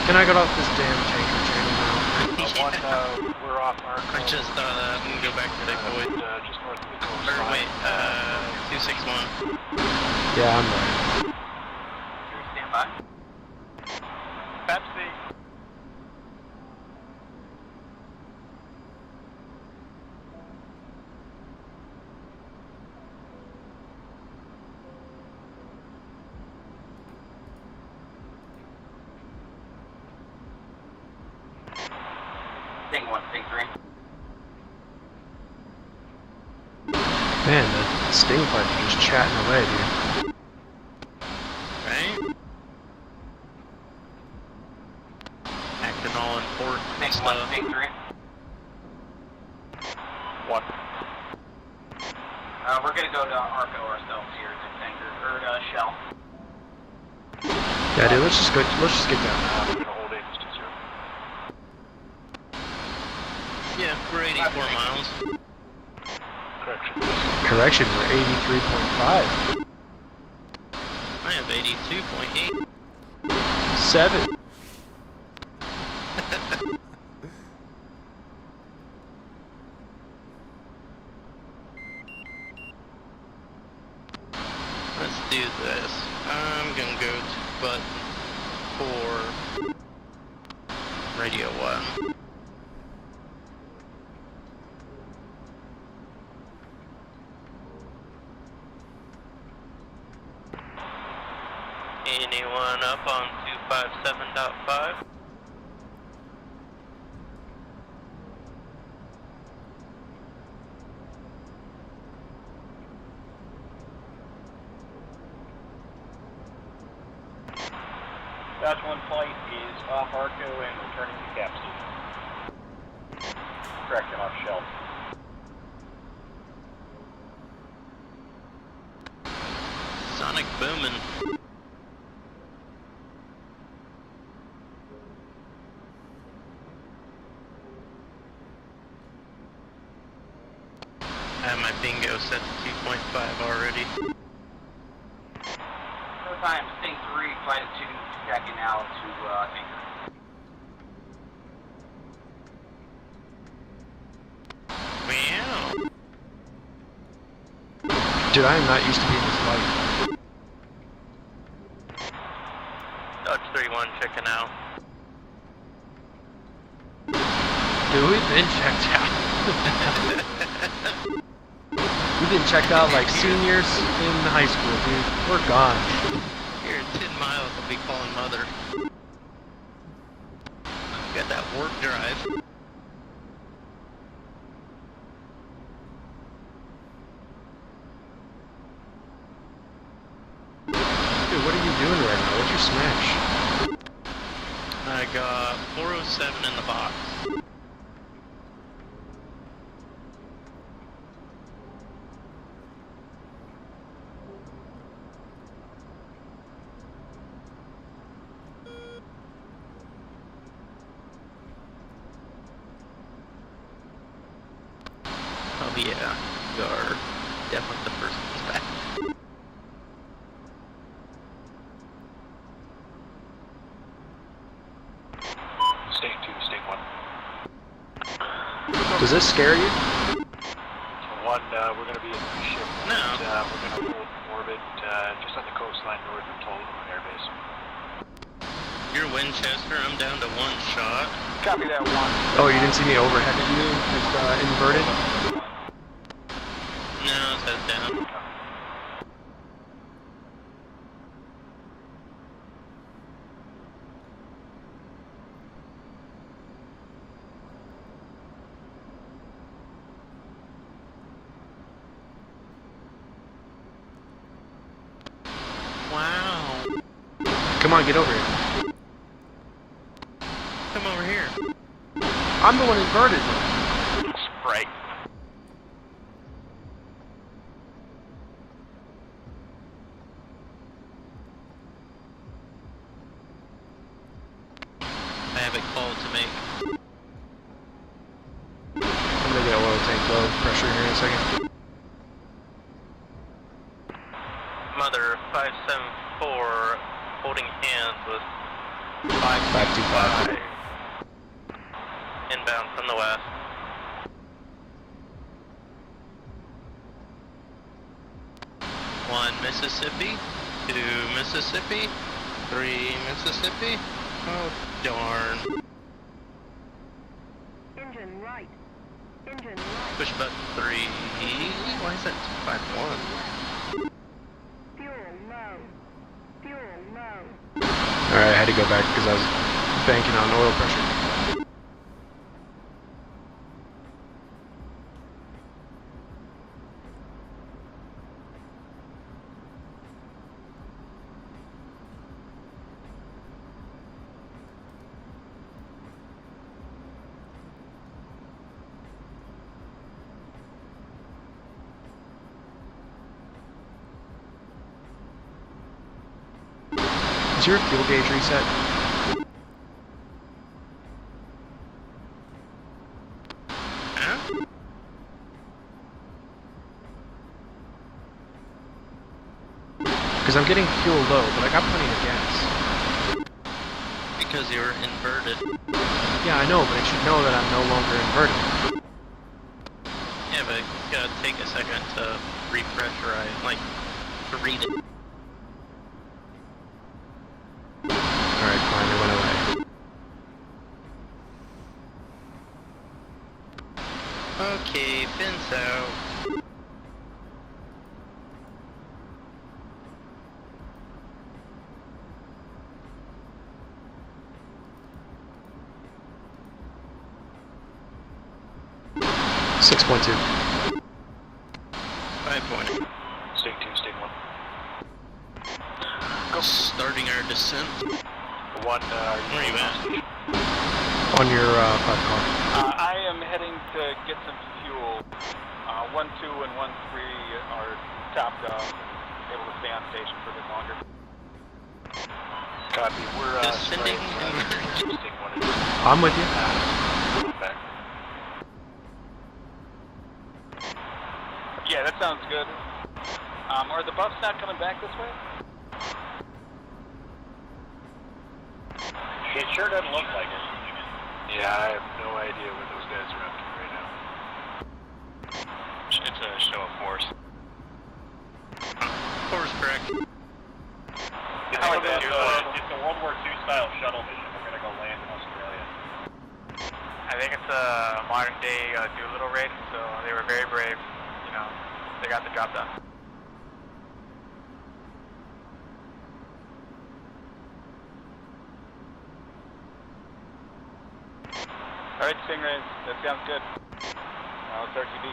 Can I get off this damn tanker channel now? Yeah. We're off our I just thought of that. I'm gonna go back to the void. just north of the coast. Or wait, 261. Yeah, I'm right. Stand by. Pepsi. Sting 1, Sting 3. Man, the Sting fighters are just chatting away, dude. Right? Acting all important and Sting 1, stuff. Sting 3. 1. We're gonna go to Arco ourselves here to tanker, or Shell. Yeah, dude, let's just get down. We're gonna hold Ames to 0. Yeah, we're 84 miles. Correction. Correction, we're 83.5. 82.8. 7. Let's do this. I'm gonna go to button 4, radio 1. Anyone up on 257.5? Dodge 1 flight is off Arco and returning to capsule. Correction, off shelf. Sonic booming. I have my bingo set to 2.5 already. Time, Sting 3, flight attitude, checking out to anchor. Meow. Dude, I am not used to being this light. Dodge 31 checking out. Dude, we've been checked out. We've been checked out like seniors in high school, dude. We're gone. Here in 10 miles, I'll be calling mother. Got that work drive. Dude, what are you doing right now? What's your smash? I got 407 in the box. Oh yeah, you are definitely the first ones back. Stake 2, stake 1. Does this scare you? So 1, we're going to be in the ship. No. We're going to hold orbit just on the coastline north of Tulum Air Base. You're Winchester, I'm down to 1 shot. Copy that 1. Oh, you didn't see me overhead you? Just inverted? No, it's head down. Wow. Come on, get over here. Come over here. I'm the one inverted. Right. I have a call to make. I'm gonna get oil tank low pressure here in a second. Mother 574 holding hands with 525. Inbound from the west. One Mississippi, 2 Mississippi, 3 Mississippi. Oh darn. Engine right. Engine right. Push button 3. Why is that 251? Fuel low. Fuel low. Alright, I had to go back because I was banking on oil pressure. Is your fuel gauge reset? Huh? Because I'm I'm getting fuel low, but I got plenty of gas. Because you're inverted. Yeah, I know, but it should know that I'm no longer inverted. Yeah, but you gotta take a second to repressurize, like, to read it. Alright, fine, it went away. Okay, fins out. .2. 5.0. State 2, state 1. Go. Starting our descent. 1, Where are you at? On your 5 car. I am heading to get some fuel. 1, 2, and 1, 3 are topped up and able to stay on station for a bit longer. Copy. We're descending. I'm with you. Back. Yeah, that sounds good. Are the buffs not coming back this way? It sure doesn't look like it. Yeah, I have no idea what those guys are up to right now. It's a show of force. Force correct. It's a World War II style shuttle mission. We're gonna go land in Australia. I think it's a modern day Doolittle raid, so they were very brave. You know, they got the job done. Alright, Stingrays, that sounds good. It's RTB.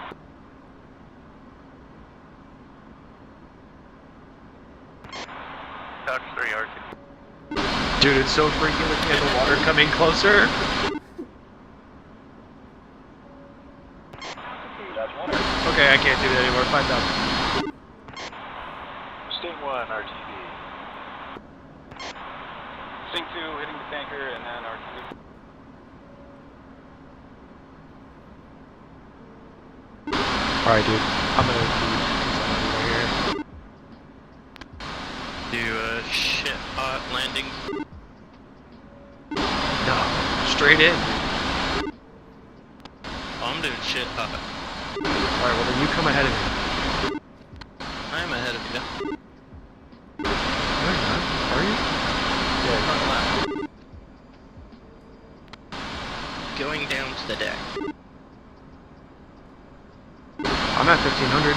Touch 3 RTB. Dude, it's so freaky looking at the water coming closer. Okay, I can't do that anymore. 5,000. State 1, RTB. Sting 2 hitting the tanker and then RTB. Alright, dude. I'm gonna leave. Do shit hot landings. No, straight in. I'm doing shit hot. Alright, well then you come ahead of me. I'm ahead of you. No, you're not. Are you? Yeah. Front left. Going down to the deck. I'm at 1,500.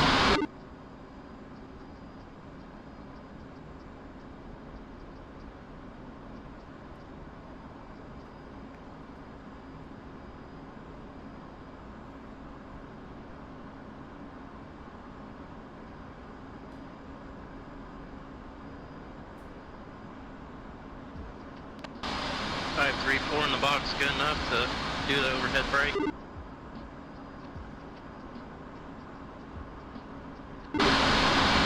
Five, 3, 4 in the box, good enough to do the overhead brake.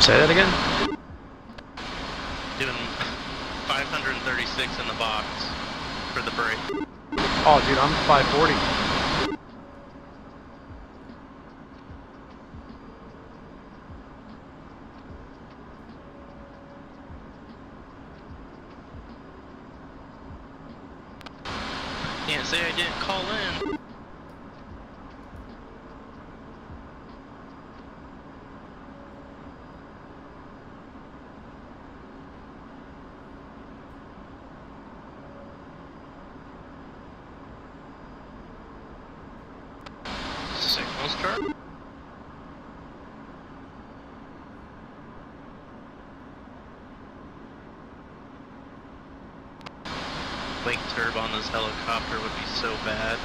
Say that again? Doing 536 in the box for the brake. Oh, dude, I'm 540. Can't say I didn't call in. Signals chart. Wake turb on this helicopter would be so bad.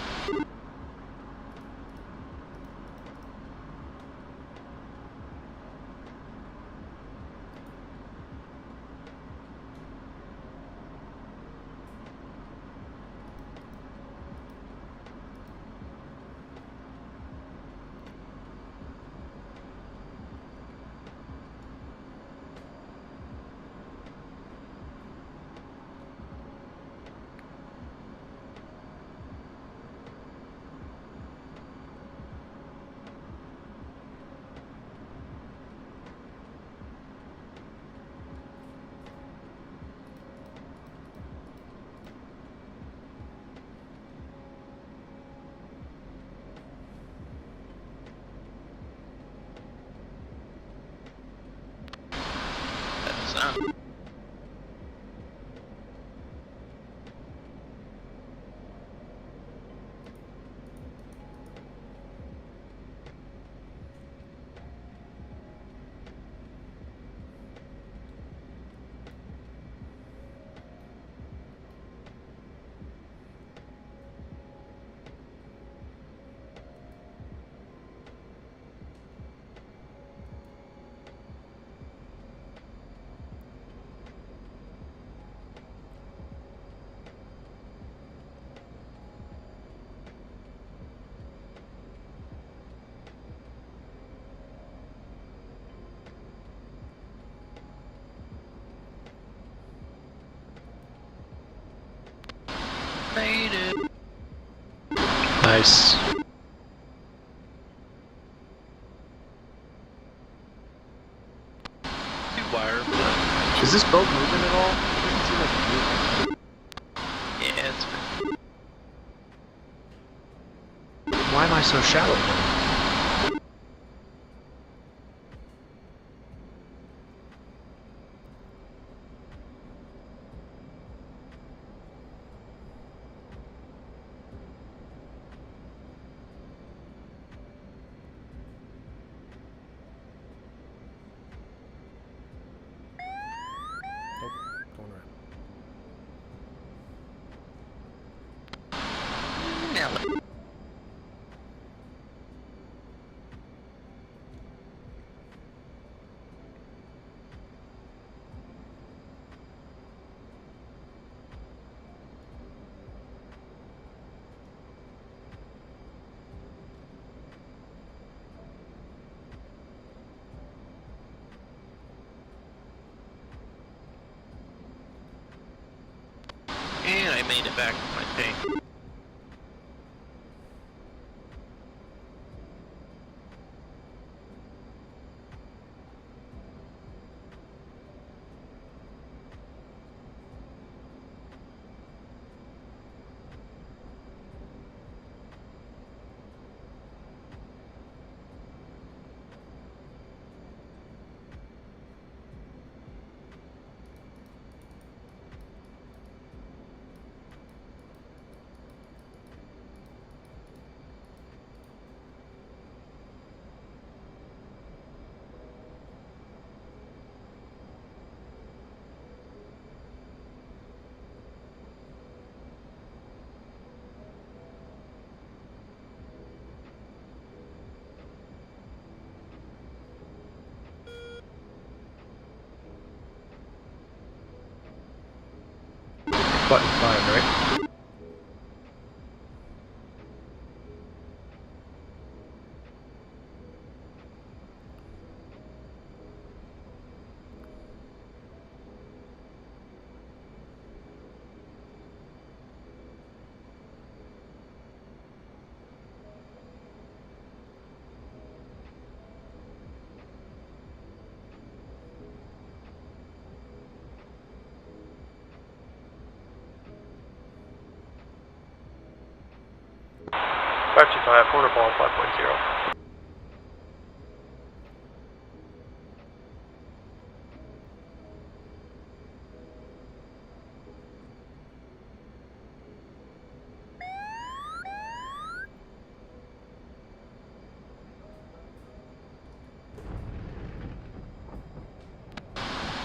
Made it. Nice. Wire, but Is this boat moving at all? It doesn't seem like it's moving. yeah, it's Why am I so shallow then? Going around. now. And I made it back to my tank. Button 5, right? Corner ball 5.0.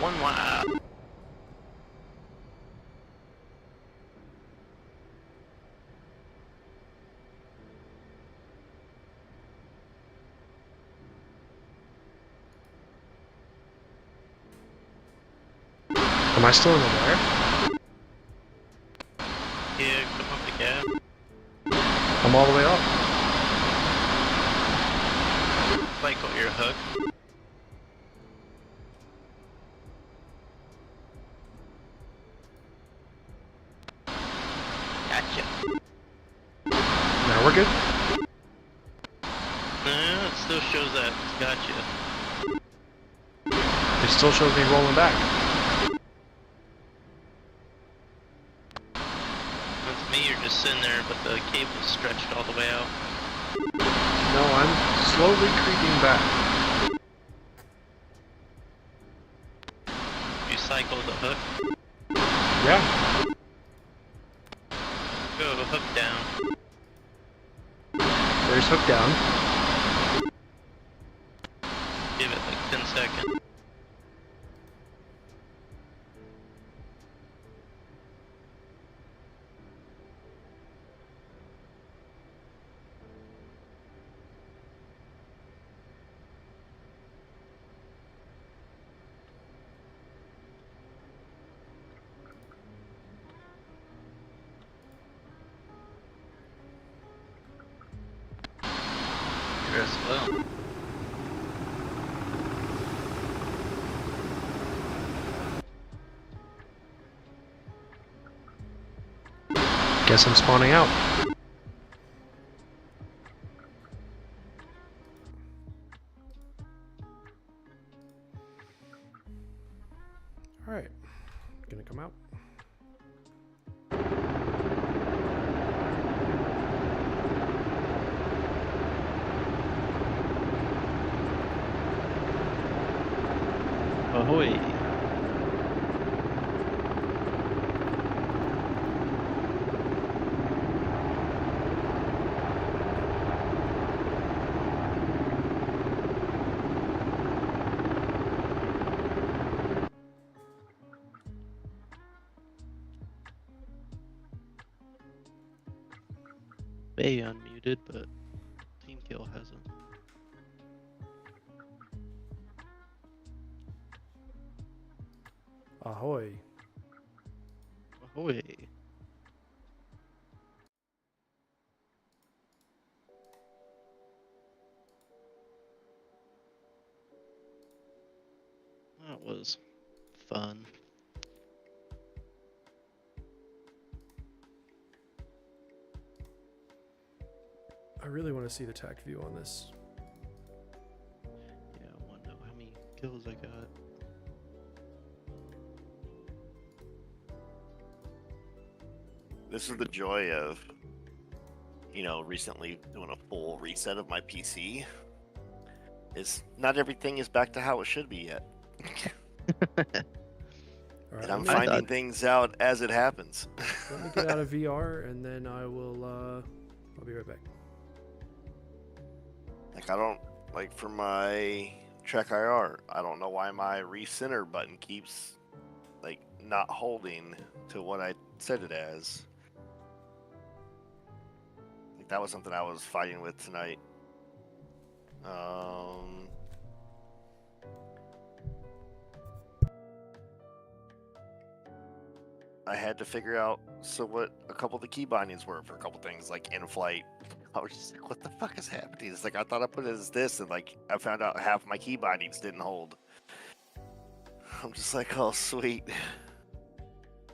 One lap. Am I still in the wire? Yeah, come up the gap. I'm all the way up. Cycle your hook. Gotcha. Now we're good? No, it still shows that it's gotcha. It still shows me rolling back. With me, you're just sitting there, but the cable's stretched all the way out. No, I'm slowly creeping back. You cycle the hook. Yeah. Go hook down. There's hook down. Give it like 10 seconds. You're as well. Guess I'm spawning out. Alright. Gonna come out. Ahoy! Bay unmuted, but Team Kill hasn't. Ahoy. Ahoy! That was fun. I really want to see the tact view on this. Yeah, I want to know how many kills I got. This is the joy of, you know, recently doing a full reset of my PC. Is not everything is back to how it should be yet. All right, And I'm let me- finding things out as it happens. Let me get out of VR and then I will, I'll be right back. Like, I don't, like, for my Trek IR, I don't know why my recenter button keeps, like, not holding to what I set it as. Like, that was something I was fighting with tonight. I had to figure out what a couple of the key bindings were for a couple things, like in flight. I was just like, what the fuck is happening? It's like, I thought I put it as this, and like, I found out half my key bindings didn't hold. I'm just like, oh, sweet.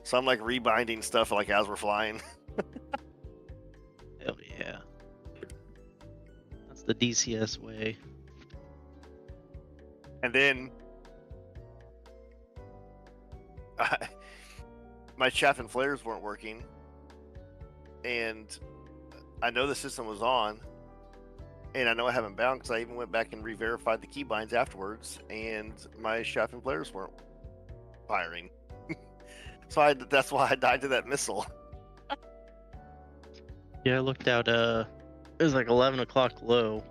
So I'm like rebinding stuff like as we're flying. Hell yeah. That's the DCS way. And then my chaff and flares weren't working, and I know the system was on, and I know I haven't bound because I even went back and re-verified the keybinds afterwards, and my chaff and flares weren't firing. So that's why I died to that missile. Yeah, I looked out, it was like 11 o'clock low,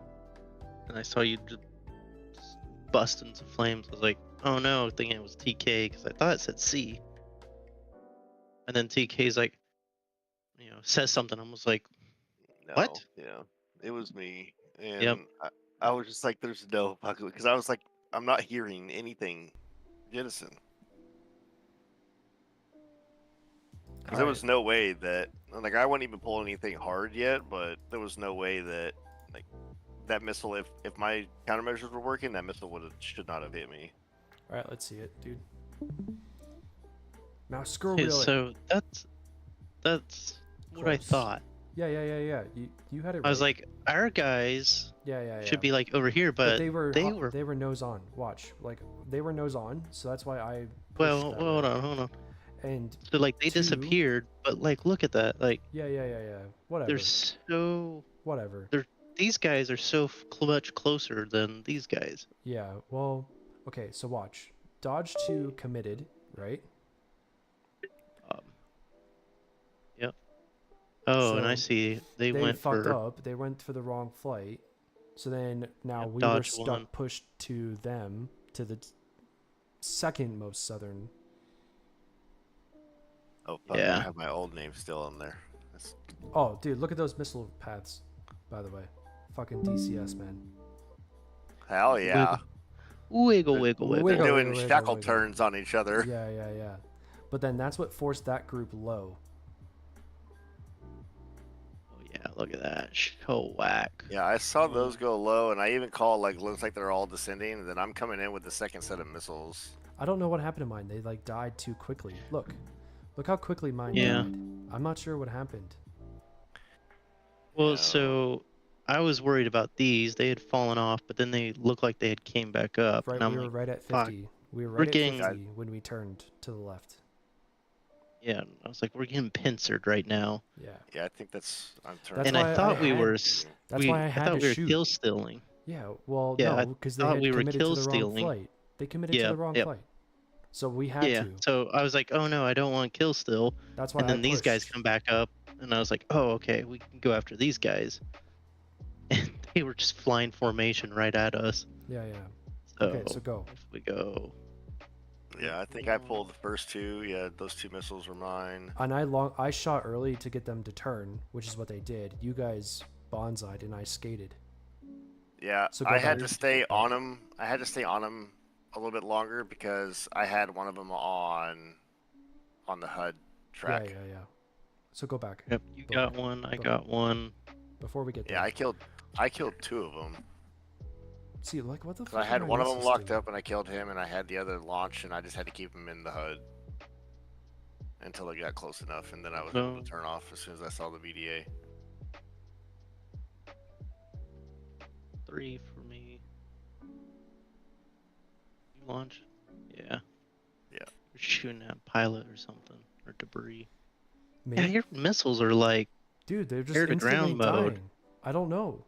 and I saw you just bust into flames. I was like, oh no, thinking it was TK, because I thought it said C. And then TK's like, you know, says something. I was like, No, what? Yeah, it was me. And Yep. I was just like, there's no fucking, because I was like, I'm not hearing anything jettison. Because there was no way that, like, I wasn't even pulling anything hard yet, but there was no way that, like, that missile, if my countermeasures were working, that missile should not have hit me. All right, let's see it, dude. Now scroll Okay, reel it. so that's what I Close. thought. Yeah. You had it right. I was like, our guys should be like over here, but they were nose on. Watch, like they were nose on, so that's why I. Well, hold on. And so like they disappeared, but like look at that, like yeah. Whatever. they're so whatever. These guys are so much closer than these guys. Yeah. Well, okay. So watch. Dodge 2 committed, right? Yep. Oh, So and I see they went fucked for up. They went for the wrong flight. So then now we were Dodge stuck one. pushed to them to the second most southern. Oh, fuck, Yeah. I have my old name still in there. Oh, dude, look at those missile paths, by the way. Fucking DCS, man. Hell yeah. Wiggle. They're doing shackle turns on each other. Yeah. But then that's what forced that group low. Oh yeah, look at that. So whack. Yeah, I saw those go low, and I even called, like, looks like they're all descending, and then I'm coming in with the second set of missiles. I don't know what happened to mine. They, like, died too quickly. Look how quickly mine Yeah. died. I'm not sure what happened. Well, No. so I was worried about these. They had fallen off, but then they looked like they had came back up. Right, and I'm we were like, right at fuck. 50. We were We're right at getting- 50 when we turned to the left. Yeah, I was like, we're getting pincered right now. Yeah. Yeah, I think that's. I'm That's turning. And why I thought we had- were. That's why I had thought to we were shoot. kill stealing. Yeah, well, Yeah, I no, because they thought had we were committed to kill the wrong stealing. flight. They committed to Yeah, the wrong yep. flight. So we had Yeah. to. So I was like, oh no, I don't want kill steal. That's why And then I these guys pushed. come back up, and I was like, oh okay, we can go after these guys. And they were just flying formation right at us. Yeah, yeah. So, Okay, so go. if we go. Yeah, I think I pulled the first two. Yeah, those 2 missiles were mine. And I shot early to get them to turn, which is what they did. You guys bonsai'd and I skated. Yeah, So go I had back. to stay on him. I had to stay on him a little bit longer because I had one of them on the HUD track. Yeah, yeah, yeah. So go back. Yep, you Go got back. one, I Go got one. Before we get there. Yeah, I killed 2 of them. See, like, what the 'Cause fuck? I had are my one of them missiles locked doing? up and I killed him, and I had the other launched, and I just had to keep him in the HUD until it got close enough, and then I was able No. to turn off as soon as I saw the VDA. 3 for me. You launch? Yeah. Yeah. You're shooting at a pilot or something, or debris. Me? Yeah, your missiles are like, Dude, they're just air to instantly ground mode. dying. I don't know.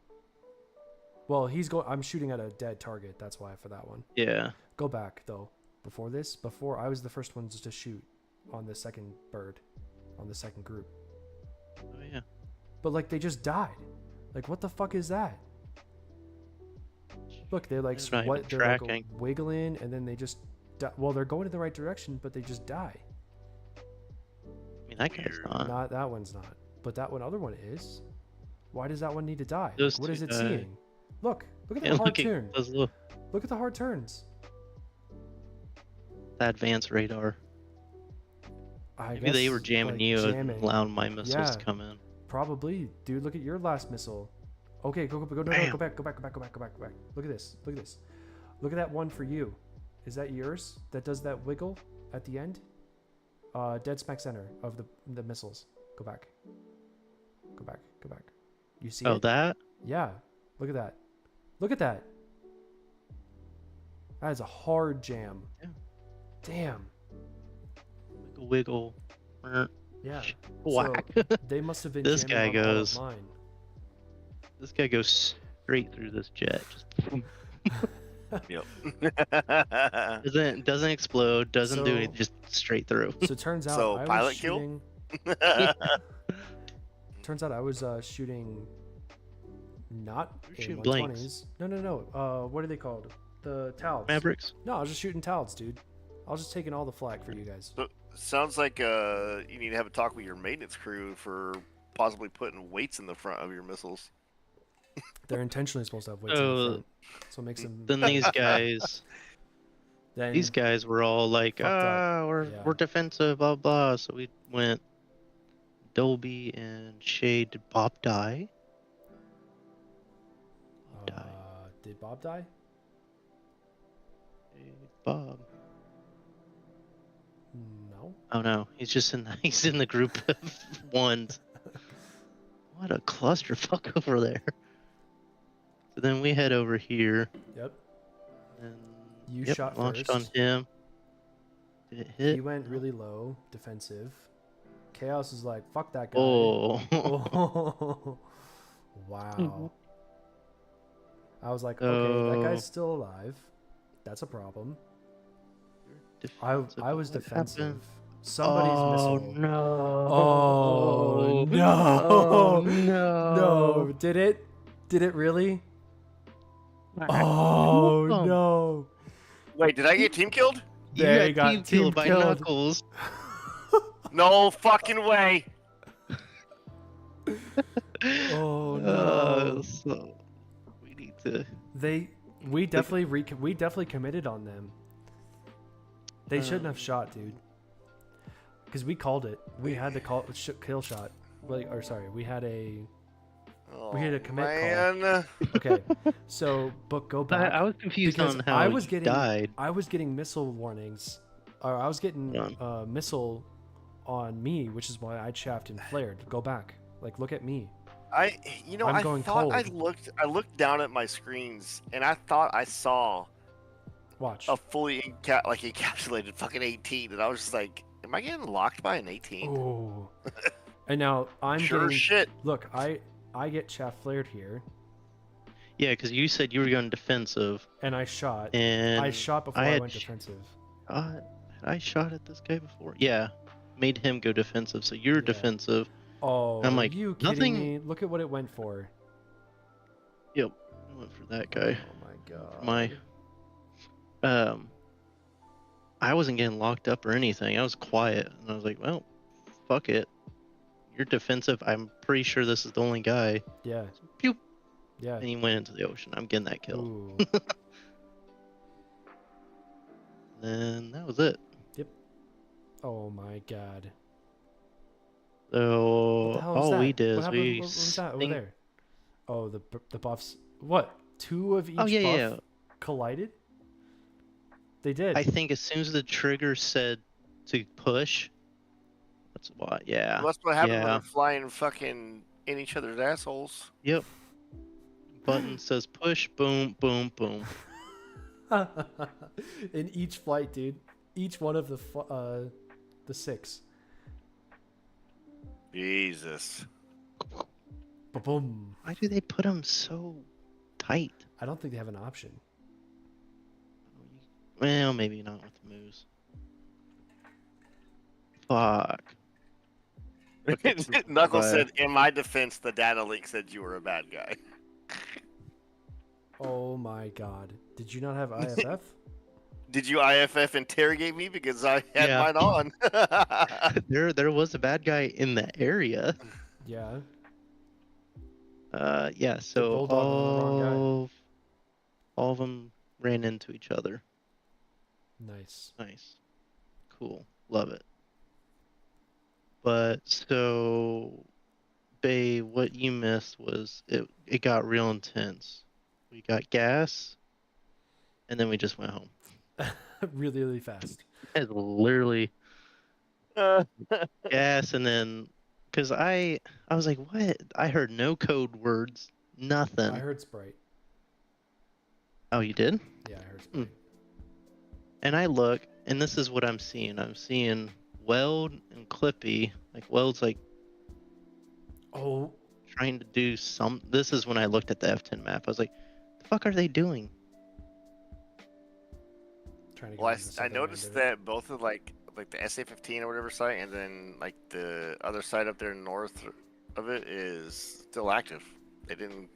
Well, I'm shooting at a dead target. That's why for that one. yeah. Go back though. Before I was the first ones to shoot on the second bird, on the second group. Oh yeah. But like they just died. Like what the fuck is that? Look, they're like They're not even they're like tracking. wiggling, and then they just well, they're going in the right direction, but they just die. I mean, that guy's not. Not that one's not, but that other one is. Why does that one need to die? Like, Those what is two it died. seeing? Look at Yeah, the hard look at turn. those little Look at the hard turns. advanced radar. I Maybe they guess, were jamming like, you and jamming. allowing my missiles to Yeah. come in. Probably, dude. Look at your last missile. Okay, go, no, go Bam. back. Look at this. Look at that one for you. Is that yours? That does that wiggle at the end? Dead smack center of the missiles. Go back. You see Oh, it? that? Yeah. Look at that. That is a hard jam. Yeah. Damn. Wiggle. Yeah. Whack. So they must have been. This jamming guy on all of goes- mine. This guy goes straight through this jet. Just doesn't explode, doesn't do So- anything, just straight through. So it turns out So, I pilot was kill? shooting. Turns out I was shooting not You're in shooting 120s. blanks. No. What are they called? The Tals. Mavericks? No, I was just shooting Tals, dude. I was just taking all the flag for you guys. So, sounds like you need to have a talk with your maintenance crew for possibly putting weights in the front of your missiles. They're intentionally supposed to have weights in the front, so it makes them. Then these guys, Then these guys were all like, Fucked up. we're Yeah. defensive, blah blah. So we went Dolby and Shade. Did Bob die? Did Bob die? Hey, Bob. No. Oh no, he's just he's in the group of ones. What a clusterfuck over there. So then we head over here. Yep. And You yep, shot launched first. on him. Did it hit? He went really low, defensive. Chaos is like, fuck that guy. Oh. Wow. I was like, okay, that guy's Oh. still alive. That's a problem. Defensive. I was What defensive. happened? Somebody's Oh missile. no. Oh no. Oh no. No. Did it? Did it really? Oh no. Wait, did I get team killed? You They got got team killed by killed. Knuckles. No fucking way. Oh no. So we need to. We definitely committed on them. They shouldn't have shot, dude. Because we called it. We had to call kill shot. We had a commit call. Okay, so but go back. I was confused because on how I was you getting died. I was getting missile warnings, or I was getting missile on me, which is why I chaffed and flared. Go back. Like, look at me. I'm I'm going thought cold. I looked down at my screens and I thought I saw Watch. a fully encapsulated fucking 18, and I was just like, am I getting locked by an 18? Oh. And now I'm Sure getting... shit. Look, I get chaff flared here. Yeah, because you said you were going defensive. And I shot. And I shot before I went defensive. I shot at this guy before. Yeah, made him go defensive. So you're defensive. Oh, I'm like, are you kidding me? Look at what it went for. Yep, I went for that guy. Oh my god. I wasn't getting locked up or anything. I was quiet, and I was like, well, fuck it. You're defensive. I'm pretty sure this is the only guy. Yeah. So, pew. Yeah. And he went into the ocean. I'm getting that kill. And that was it. Yep. Oh my god. So What the hell was all that? we did What is happened? we What was that over there? Oh, the buffs. What? 2 of each buff collided? They did. I think as soon as the trigger said to push, that's why. Yeah. Well, that's what happened when they're flying fucking in each other's assholes. Yep. Button says push, boom, boom, boom. In each flight, dude. Each one of the 6. Jesus. Ba-boom. Why do they put them so tight? I don't think they have an option. Well, maybe not with the moves. Fuck. Knuckles said, in my defense, the data leak said you were a bad guy. Oh my god. Did you not have IFF? Did you IFF interrogate me because I had mine on? there was a bad guy in the area. Yeah. Yeah, so all of them ran into each other. Nice. Nice. Cool. Love it. But so Bay, what you missed was it got real intense. We got gas and then we just went home. really, really fast. It's literally gas, and then because I was like, what? I heard no code words, nothing. I heard Sprite. Oh, you did? Yeah, I heard Sprite. And I look, and this is what I'm seeing. I'm seeing Weld and Clippy. Like Weld's like, trying to do some. This is when I looked at the F10 map. I was like, the fuck are they doing? Well, I noticed that both of like the SA-15 or whatever site, and then like the other site up there north of it is still active. They didn't.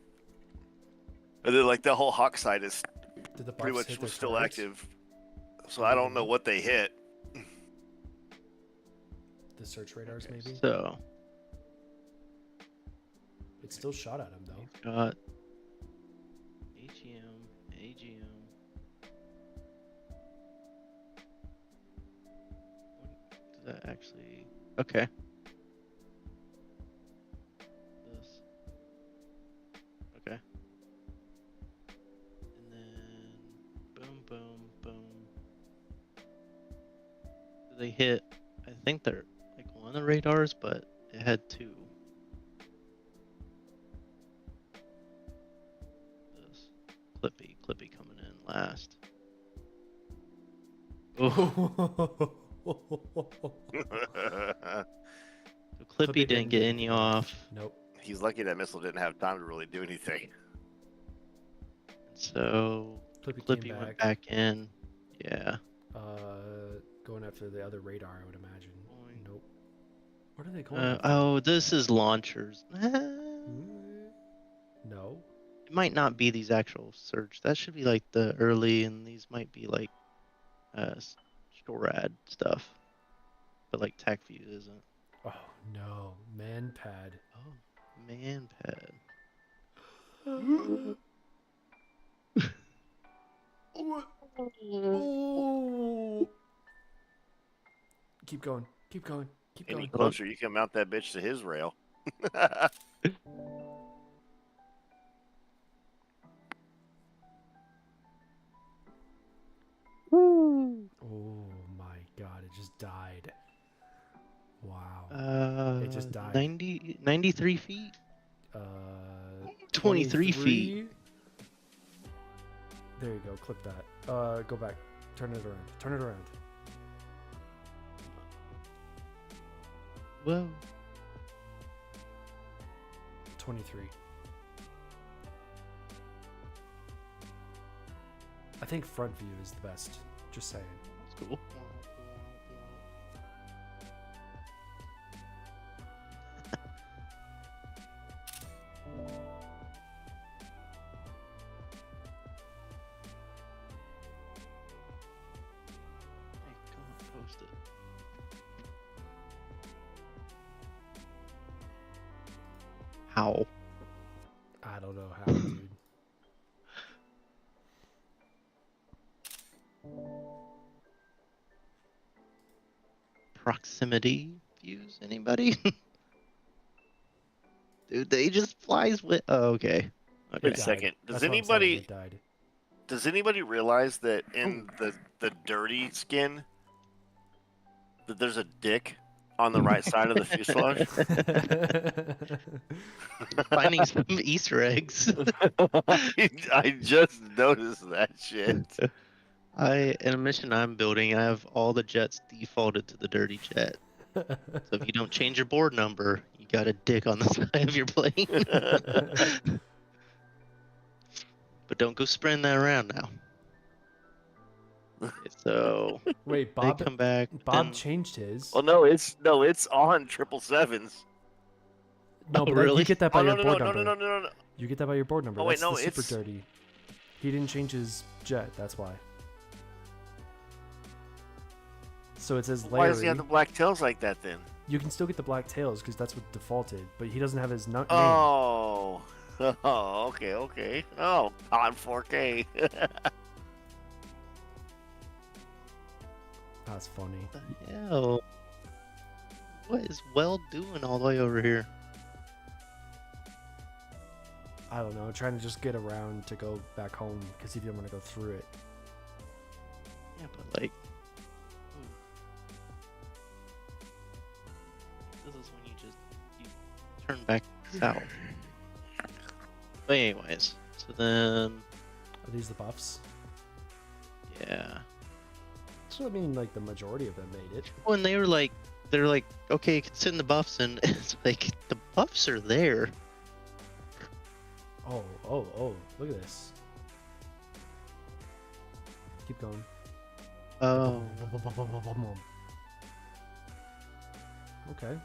And then like the whole Hawk site is pretty much was still active. So I don't know what they hit. The search radars, maybe. So it still shot at him though. Got AGM. That actually okay. This okay, and then boom. They hit. I think they're like one of the radars, but it had 2. This Clippy coming in last. Oh. So Clippy didn't get any off. Nope. He's lucky that missile didn't have time to really do anything. So Clippy went back in. Yeah. Going after the other radar, I would imagine. Nope. What are they going? Oh, this is launchers. No. It might not be these actual surge. That should be like the early, and these might be like STORAD stuff. But like TACView isn't. Oh no, man pad. Oh, man pad. Oh. Keep going. Any closer, you can mount that bitch to his rail. Oh my god, it just died. It just died. 93 feet. 23 feet. There you go. Clip that. Go back. Turn it around. Turn it around. Whoa. 23. I think front view is the best. Just saying. That's cool. How? I don't know how, dude. Proximity views, anybody? Dude, they just flies with. Oh, okay. Wait a second. Does anybody realize that in the dirty skin that there's a dick on the right side of the fuselage? Finding some Easter eggs. I just noticed that shit. In a mission I'm building, I have all the jets defaulted to the dirty jet. So if you don't change your board number, you got a dick on the side of your plane. But don't go spreading that around now. So wait, Bob, they come back. Bob changed his. Well, no, it's on 777s. No, but really? you get that by your board no, number. no. You get that by your board number. Oh wait, That's no, the it's super dirty. He didn't change his jet. That's why. So it says Why does he have the black tails like that then? You can still get the black tails because that's what defaulted, but he doesn't have his name. Oh, okay. Oh, on 4K. That's funny. What the hell? What is Well doing all the way over here? I don't know. Trying to just get around to go back home because he didn't want to go through it. Yeah, but like, this is when you turn back south. But anyways, so then. Are these the buffs? Yeah. So I mean, like the majority of them made it. When they're like, okay, you can send the buffs in. It's like the buffs are there. Oh! Look at this. Keep going. Oh. Okay.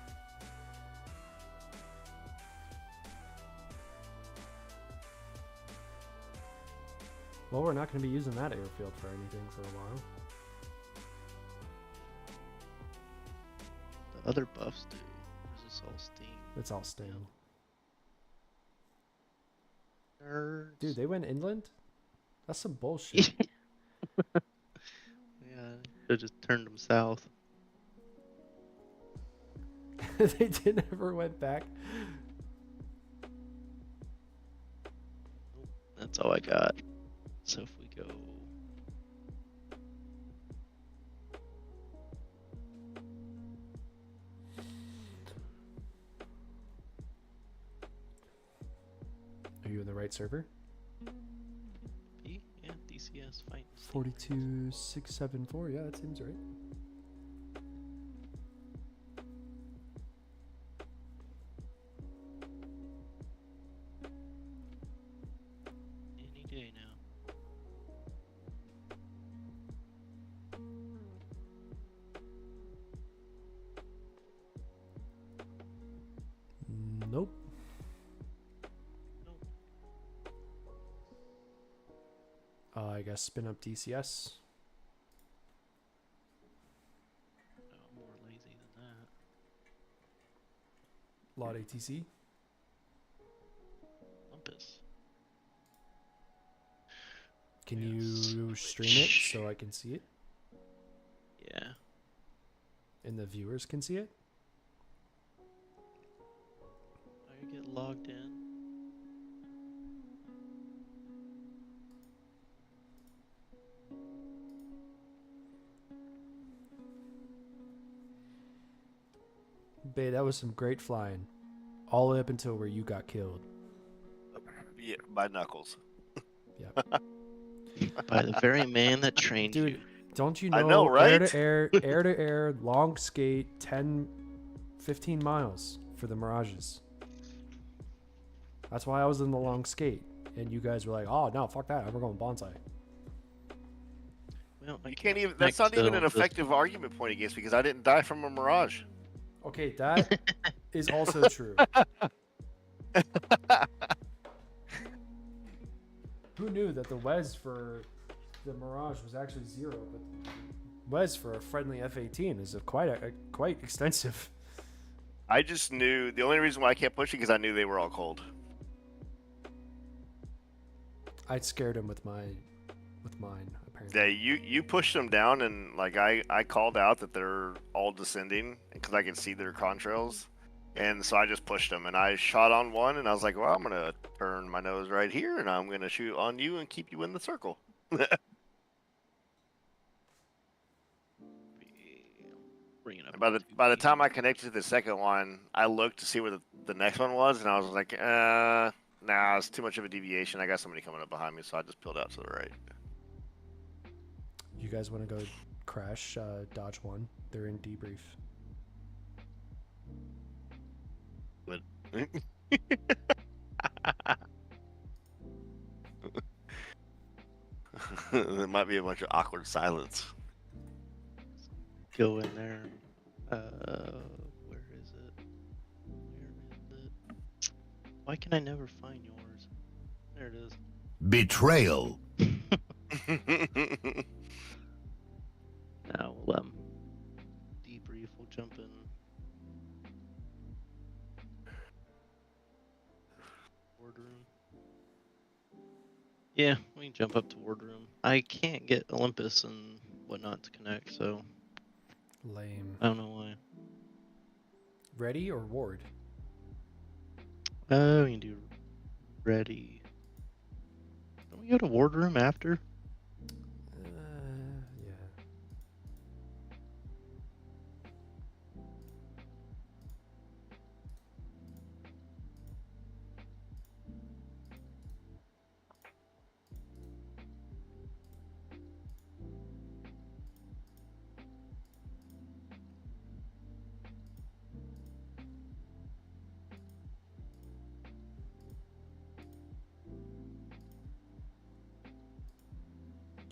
Well, we're not going to be using that airfield for anything for a while. The other buffs do. Or is this all Steam? It's all Steam. Nerds. Dude, they went inland? That's some bullshit. Yeah, they just turned them south. They never went back. That's all I got. So if we go. Are you in the right server? Yeah, DCS fight. 42674. Yeah, that seems right. Any day now. Nope. I guess spin up DCS. No, I'm more lazy than that. Lot ATC. Lumpus. Can you stream it so I can see it? Yeah. And the viewers can see it? I get logged in. Babe, that was some great flying. All the way up until where you got killed. Yeah, by Knuckles. Yep. By the very man that trained Dude, you. don't you I know, know, right? air to air, long skate, 10, 15 miles for the Mirages. That's why I was in the long skate. And you guys were like, oh, no, fuck that. We're going bonsai. Well, You can't even. That's not even an effective argument point against me because I didn't die from a Mirage. Okay, that is also true. Who knew that the Wes for the Mirage was actually 0, but Wes for a friendly F-18 is quite extensive. I just knew the only reason why I kept pushing because I knew they were all cold. I scared him with mine, apparently. Yeah, you pushed them down, and like I called out that they're all descending because I could see their contrails, and so I just pushed them, and I shot on one, and I was like, well, I'm gonna turn my nose right here, and I'm gonna shoot on you and keep you in the circle. By the time I connected to the second one, I looked to see where the next one was, and I was like, nah, it's too much of a deviation. I got somebody coming up behind me, so I just peeled out to the right. You guys want to go crash Dodge 1? They're in debrief. What? There might be a bunch of awkward silence. Go in there. Where is it? Where is it? Why can I never find yours? There it is. Betrayal. Now we'll debrief. We'll jump in. Wardroom. Yeah, we can jump up to wardroom. I can't get Olympus and whatnot to connect, so lame. I don't know why. Ready or ward? Oh, we can do ready. Don't we go to wardroom after? Yeah.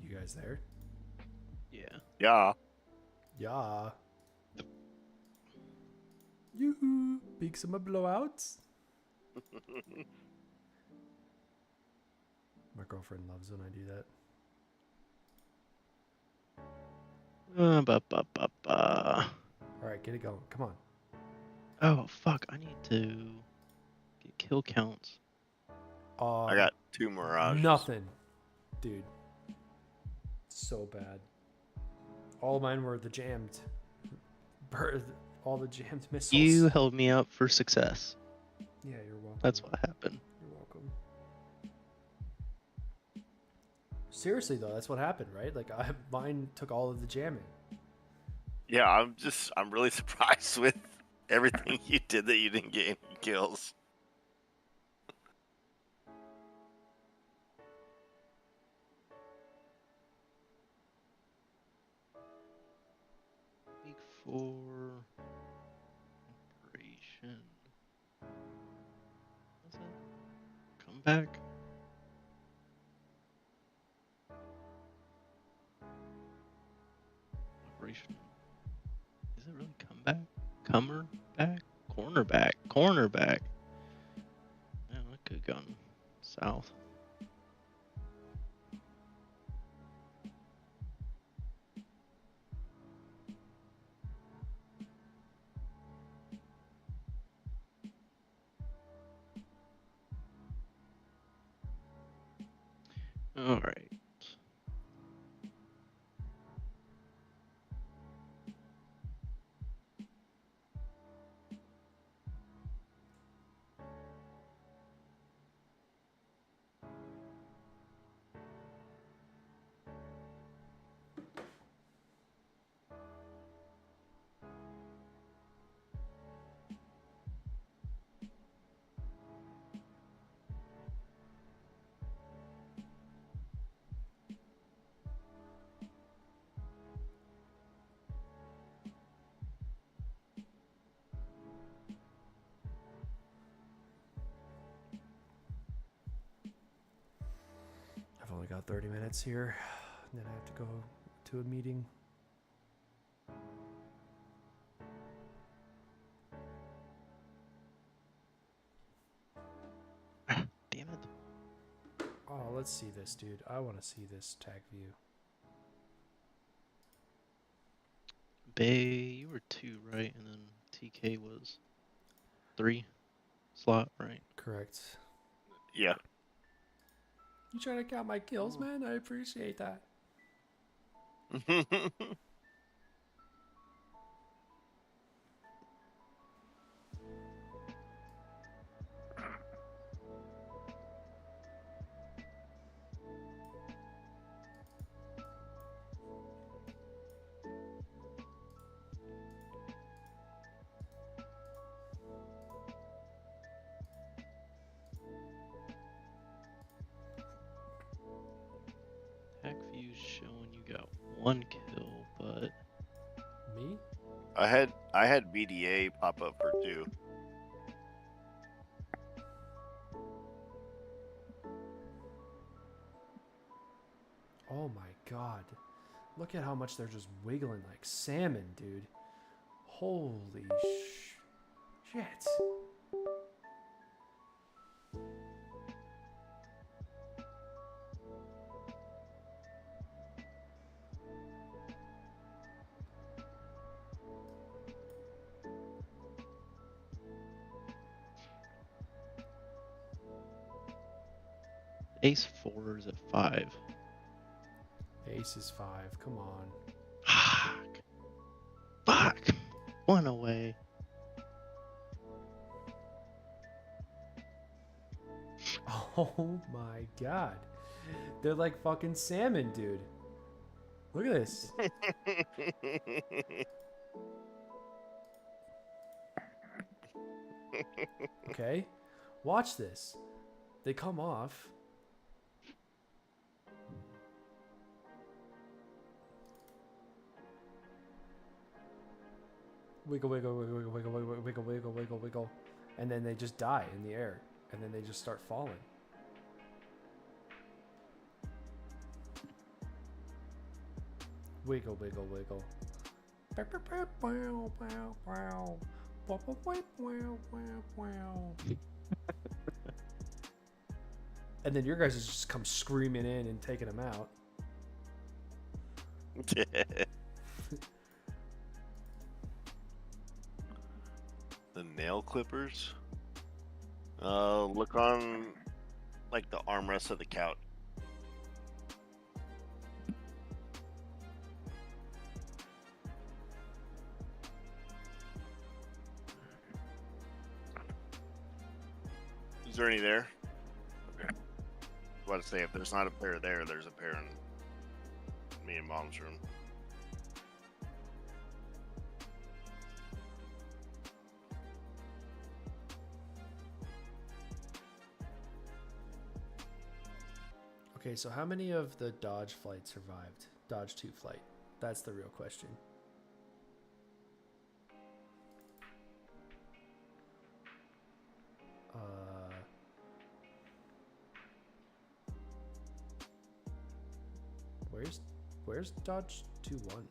You guys there? Yeah. Yeah. Yeah. Yoo-hoo! Big summer blowouts. My girlfriend loves when I do that. Alright, get it going. Come on. Oh, fuck. I need to get kill counts. I got 2 Mirages. Nothing. Dude. So bad. All mine were the jammed. All the jammed missiles. You held me up for success. Yeah, you're welcome. That's what happened. You're welcome. Seriously though, that's what happened, right? Like mine took all of the jamming. Yeah, I'm really surprised with everything you did that you didn't get any kills. Week 4 operation. What's it? Come back. Operation. Is it really come back? Comer back? Cornerback. Cornerback. Man, that could have gone south. All right. got 30 minutes here. And then I have to go to a meeting. Damn it. Oh, let's see this, dude. I want to see this tag view. Bay, you were 2, right? And then TK was 3 slot, right? Correct. Yeah. You trying to count my kills, man? I appreciate that. Tag view's showing you got 1 kill, but Me? I had BDA pop up for 2. Oh my god. Look at how much they're just wiggling like salmon, dude. Holy shit. Ace 4 is at 5. Ace is 5. Come on. Fuck! 1 away. Oh my god. They're like fucking salmon, dude. Look at this. Okay. Watch this. They come off. Wiggle, wiggle, wiggle, wiggle, wiggle, wiggle, wiggle, wiggle, wiggle, wiggle. And then they just die in the air. And then they just start falling. Wiggle, wiggle, wiggle. And then your guys just come screaming in and taking them out. The nail clippers. Look on like the armrest of the couch. Is there any there? Okay. I was about to say, if there's not a pair there, there's a pair in me and Mom's room. Okay, so how many of the Dodge flight survived? Dodge 2 flight. That's the real question. Where's Dodge 2-1?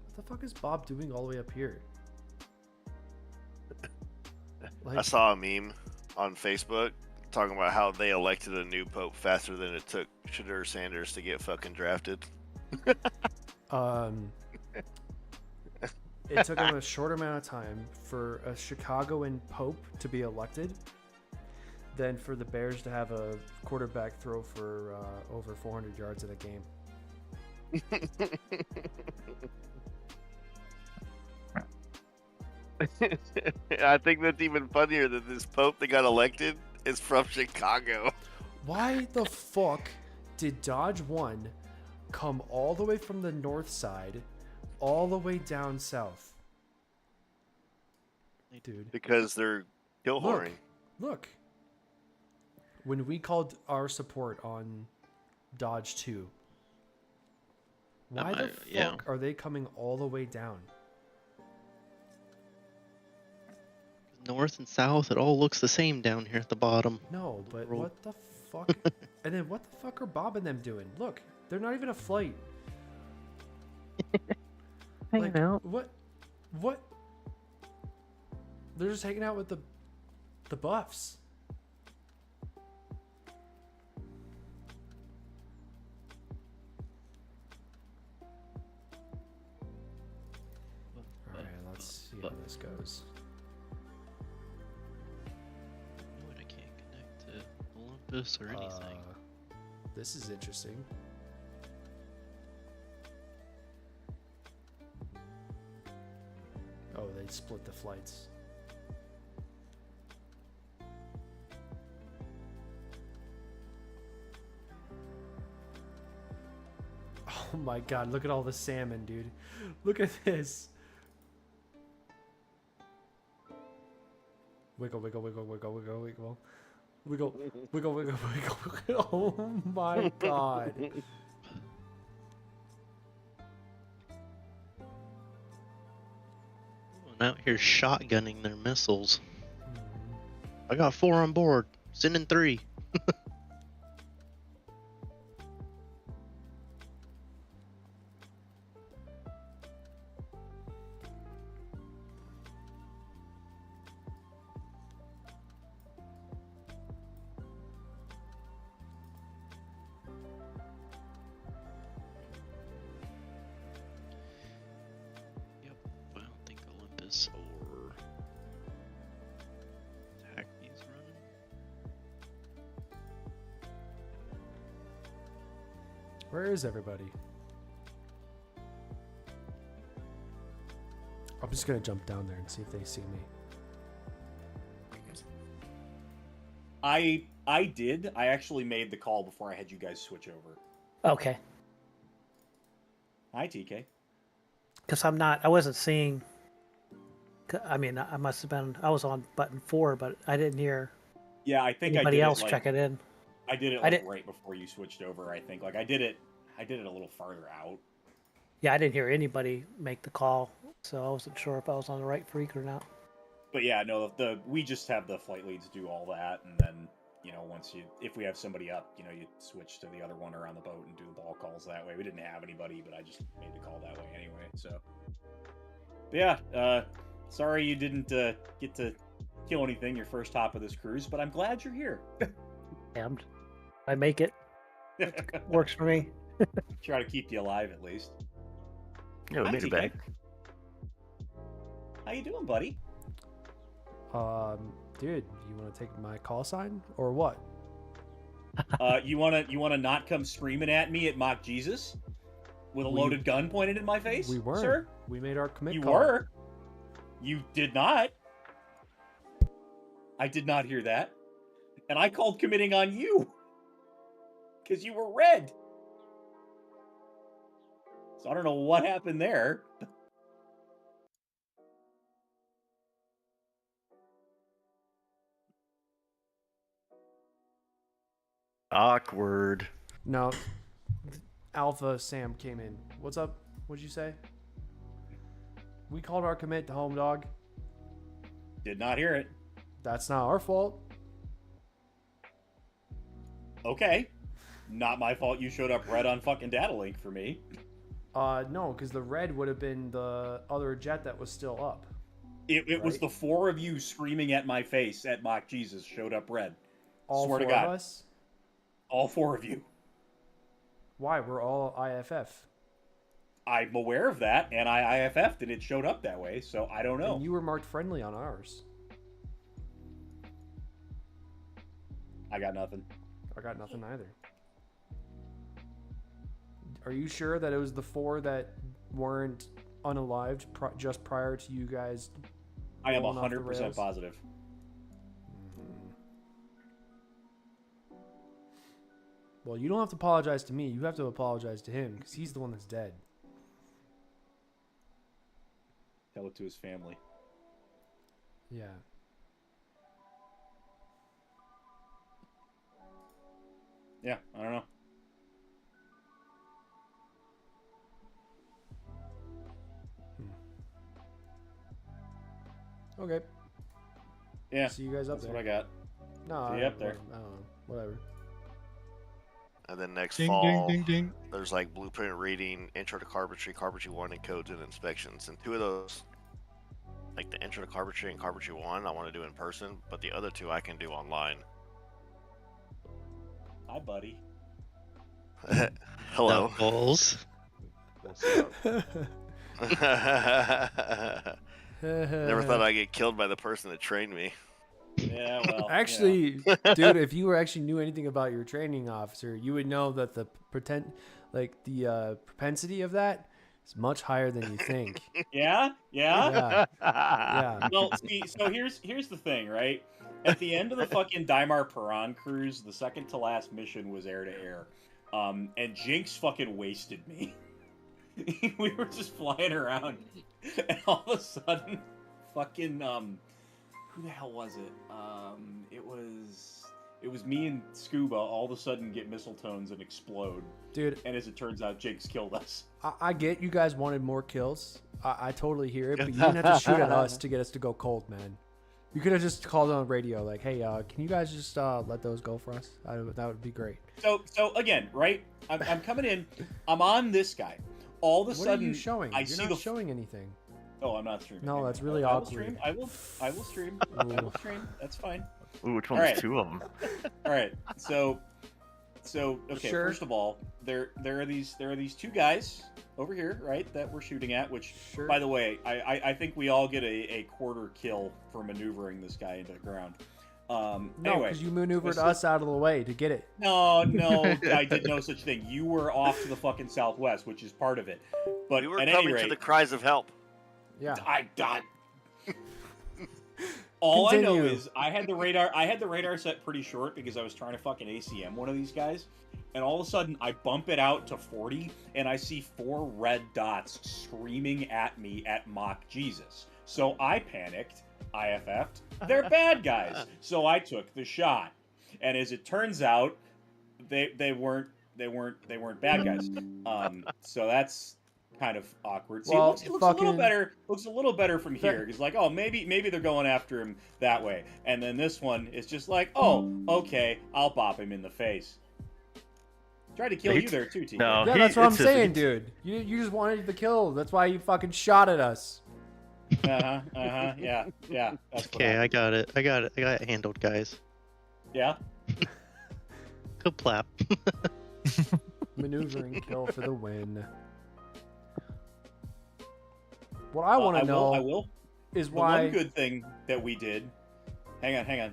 What the fuck is Bob doing all the way up here? I saw a meme on Facebook talking about how they elected a new pope faster than it took Shadur Sanders to get fucking drafted. It took him a short amount of time for a Chicagoan pope to be elected, than for the Bears to have a quarterback throw for over 400 yards in a game. I think that's even funnier that this pope that got elected is from Chicago. Why the fuck did Dodge 1 come all the way from the north side all the way down south? Dude. Because they're kill whoring. Look. When we called our support on Dodge 2, why the fuck are they coming all the way down? north and south, it all looks the same down here at the bottom. No, but Roll. what the fuck? And then what the fuck are Bob and them doing? Look, they're not even a flight. Hanging out. What? They're just hanging out with the buffs. All right, let's see how this goes. I can't connect to Olympus or anything. This is interesting. Oh, they split the flights. Oh my god, look at all the salmon, dude. Look at this. Wiggle, wiggle, wiggle, wiggle, wiggle, wiggle. Wiggle, wiggle, wiggle, wiggle, wiggle. Oh my god. Out here shotgunning their missiles. I got 4 on board. Sending 3. Or attack these running. Where is everybody? I'm just gonna jump down there and see if they see me. I did. I actually made the call before I had you guys switch over. Okay. Hi, TK. Because I wasn't seeing. I mean, I must have been. I was on button 4, but I didn't hear. Yeah, I think anybody I did else it, like, check it in. I did it right before you switched over. I think I did it a little farther out. Yeah, I didn't hear anybody make the call, so I wasn't sure if I was on the right freak or not. But yeah, no, we just have the flight leads do all that, and then if we have somebody up, you switch to the other one around the boat and do the ball calls that way. We didn't have anybody, but I just made the call that way anyway. So, but yeah, sorry you didn't get to kill anything your first hop of this cruise, but I'm glad you're here. Damned. I make it. Works for me. Try to keep you alive at least. Yeah, we made it back. How you doing, buddy? Dude, you want to take my call sign or what? You wanna not come screaming at me at Mock Jesus with a loaded gun pointed in my face? We weren't. Sir? We made our commit You call. were. You did not. I did not hear that. And I called committing on you. Because you were red. So I don't know what happened there. Awkward. No. Alpha Sam came in. What's up? What'd you say? We called our commit to home, dog. Did not hear it. That's not our fault. Okay. Not my fault you showed up red on fucking data link for me. No, because the red would have been the other jet that was still up. It was the 4 of you screaming at my face at Mock Jesus showed up red. All Swear 4 to God. of us? All 4 of you. Why? We're all IFF. I'm aware of that, and I IFF'd and it showed up that way, so I don't know. And you were marked friendly on ours. I got nothing. I got nothing either. Are you sure that it was the 4 that weren't unalived just prior to you guys? I am rolling off the 100% rails? positive. Well, you don't have to apologize to me. You have to apologize to him because he's the one that's dead. Tell it to his family. Yeah. Yeah, I don't know. Okay. Yeah. See you guys up That's there. what I got. No, See you up there. I don't know. Whatever. And then next Ding, fall, ding, ding, ding. there's like blueprint reading, intro to carpentry, carpentry 1, and codes and inspections. And 2 of those, like the intro to carpentry and carpentry 1, I want to do in person, but the other 2 I can do online. Hi, buddy. Hello. Balls. Never thought I'd get killed by the person that trained me. Yeah, well. Actually, dude, if you actually knew anything about your training officer, you would know that the propensity of that is much higher than you think. Yeah? Yeah. Yeah. Well, see, so here's the thing, right? At the end of the fucking Daimar Piran cruise, the second to last mission was air to air. And Jinx fucking wasted me. We were just flying around, and all of a sudden, fucking, who the hell was it? It was me and Scuba all of a sudden get missile tones and explode. Dude. And as it turns out, Jinx killed us. I get you guys wanted more kills. I totally hear it, but you didn't have to shoot at us to get us to go cold, man. You could have just called on radio like, hey, can you guys just let those go for us? That would be great. So again, right? I'm coming in. I'm on this guy. All of a sudden, what are you showing? You're not showing anything. Oh, I'm not streaming. No, that's really awkward. I will stream. I will stream. That's fine. Ooh, which one's right. 2 of them? All right. So okay. Sure. First of all, there are these 2 guys over here, right, that we're shooting at. Which, sure. By the way, I think we all get a quarter kill for maneuvering this guy into the ground. No, anyway, because you maneuvered us out of the way to get it. No, I did no such thing. You were off to the fucking southwest, which is part of it. But We were at coming any rate, to the cries of help. Yeah. All I know Continue. is I had the radar set pretty short because I was trying to fucking ACM one of these guys, and all of a sudden I bump it out to 40 and I see 4 red dots screaming at me at Mach Jesus. So I panicked, IFF'd. They're bad guys. So I took the shot. And as it turns out, they weren't bad guys. So that's kind of awkward. See, Well, it looks a little better. Looks a little better from here. Because like, oh, maybe they're going after him that way. And then this one is just like, oh, okay, I'll bop him in the face. Tried to kill you there too, TK. No, Yeah, that's what I'm saying, dude. You just wanted the kill. That's why you fucking shot at us. Yeah. That's Okay, I got it. I got it handled, guys. Yeah. Go plap. Maneuvering kill for the win. What I want to know is why. The one good thing that we did. Hang on.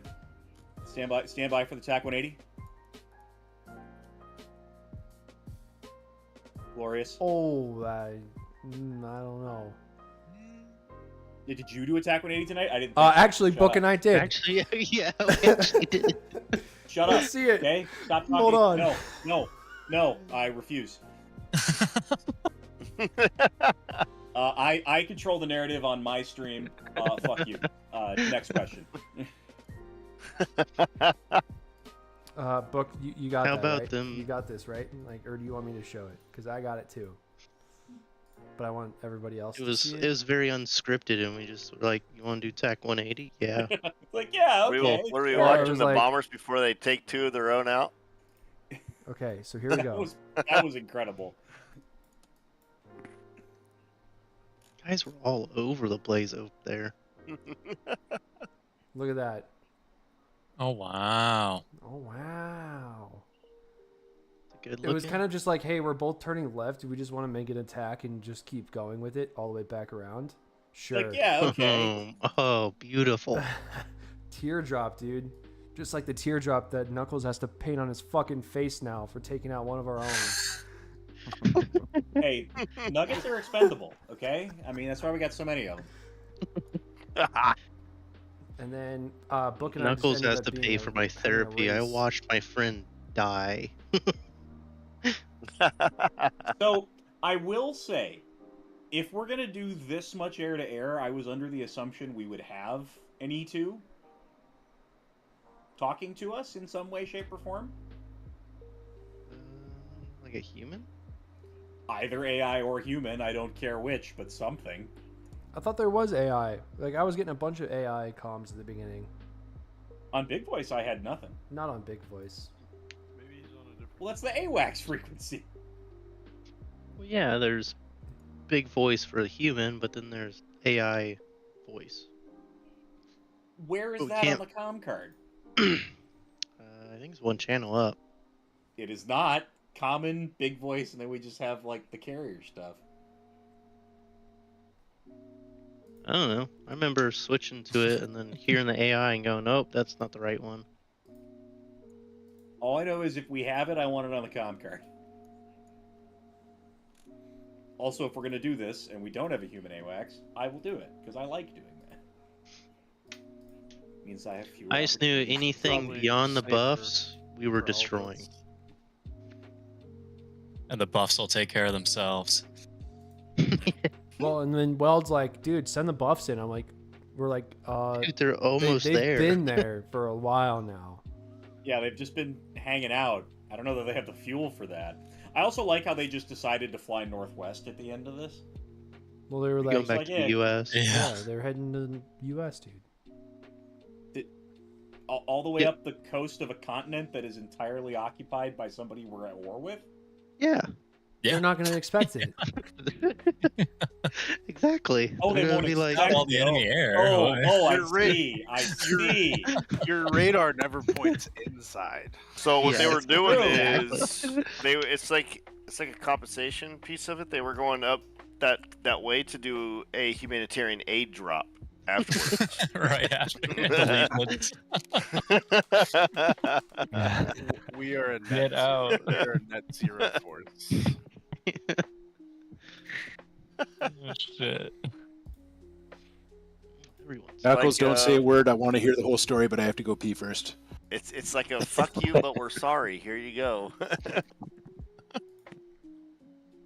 Stand by for the TAC 180. Glorious. Oh, I don't know. Did you do Attack 180 tonight? I didn't. Actually, Shut Book up. and I did. Actually, yeah, we actually did. Shut Let's up. see it. Okay, stop talking. Hold on. No, I refuse. I control the narrative on my stream. Fuck you. Next question. Book, you got How that, about right? them? You got this, right? Like, or do you want me to show it? Because I got it too. But I want everybody else to see it. It was very unscripted, and we just were like, "You want to do TAC 180?" Yeah. Like, yeah, okay. Were we Or it watching was the like- bombers before they take 2 of their own out? Okay, so here we go. That was incredible. Guys were all over the place over there. Look at that. Oh, wow. Oh, wow. Good It was looking. kind of just like, hey, we're both turning left. Do we just want to make an attack and just keep going with it all the way back around? Sure. Like, yeah, okay. Oh, beautiful. Teardrop, dude. Just like the teardrop that Knuckles has to paint on his fucking face now for taking out one of our own. Hey, nuggets are expendable, okay? I mean, that's why we got so many of them. And then Book and I just Knuckles ended has up to being pay a- for my having a therapy. I race. watched my friend die. So, I will say, if we're going to do this much air-to-air, I was under the assumption we would have an E2 talking to us in some way, shape, or form. Like a human? Either AI or human, I don't care which, but something. I thought there was AI. Like, I was getting a bunch of AI comms at the beginning. On Big Voice, I had nothing. Not on Big Voice. Maybe he's on a different. Well, that's the AWACS frequency. Well, yeah, there's big voice for a human, but then there's AI voice. Where is But we that on can't- the comm card? I think it's one channel up. It is not common, Big Voice, and then we just have like the carrier stuff. I don't know. I remember switching to it and then hearing the AI and going, "Nope, that's not the right one." All I know is if we have it, I want it on the comm card. Also, if we're going to do this and we don't have a human AWACS, I will do it because I like doing that. Means I have fewer. I just knew anything Probably beyond the safer buffs, we were for all of destroying. us. And the buffs will take care of themselves. Well, and then Weld's like, dude, send the buffs in. I'm like, we're like, Dude, they're almost they've there. been there for a while now. Yeah, they've just been hanging out. I don't know that they have the fuel for that. I also like how they just decided to fly northwest at the end of this. Well, they were Going like, back to the U.S. yeah, they're heading to the U.S., dude. All the way Yeah. up the coast of a continent that is entirely occupied by somebody we're at war with? Yeah. They're not going to expect it. Exactly. Oh, They're they gonna won't be like, expect all the enemy air. I Your ra- see. I see. Your radar never points inside. So what they Yeah, were it's doing true. is it's like a compensation piece of it. They were going up that way to do a humanitarian aid drop afterwards. Right after the We are a net Get zero. out. We are a net zero force. Oh, shit. everyone's Knuckles, like, don't say a word. I want to hear the whole story, but I have to go pee first. It's like a fuck you, but we're sorry. Here you go.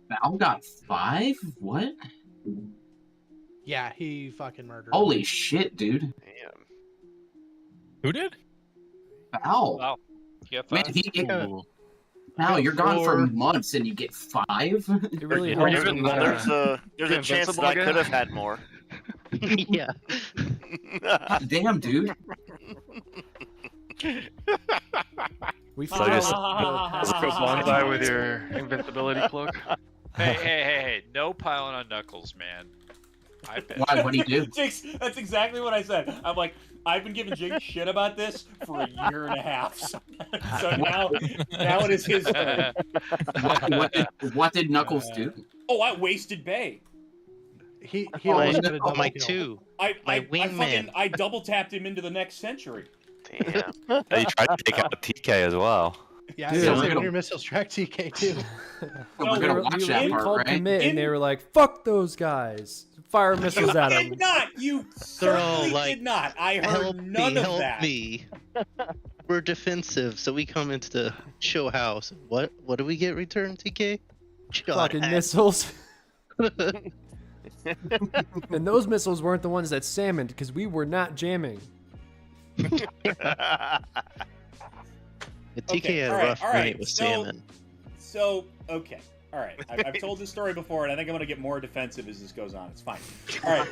Val got 5? What? Yeah, he fucking murdered. Holy him. shit, dude. Damn. Who did? Val. Wow. You got Man, 5? Ooh. Val, you're gone for 4. months and you get 5? It really Well, helps. there's a chance that I could have had more. Yeah. God damn, dude. We So found just out let's go bonsai with your invincibility cloak. Hey, no piling on Knuckles, man. I bet. Why? What'd he do? Jinx, that's exactly what I said. I'm like, I've been giving Jinx shit about this for a year and a half. So now it is his turn. What did Knuckles do? Oh, I wasted Bay. He My, almost got a double my kill. two. I wingman. I double tapped him into the next century. Damn. He tried to take out TK as well. Yeah, Dude, so we're we're gonna- your missiles track TK too. We're gonna watch that we part, called right? commit, and they were like, "Fuck those guys! Fire missiles at them." Did not. You They're all certainly like, did not. I heard help none me, of help that. me. We're defensive, so we come into the show house. What do we get returned, TK? Shot Fucking at. missiles. And those missiles weren't the ones that salmoned because we were not jamming. The TK had a all right, rough all right, night with so- salmon. So, okay. All right. I've told this story before, and I think I'm going to get more defensive as this goes on. It's fine. All right.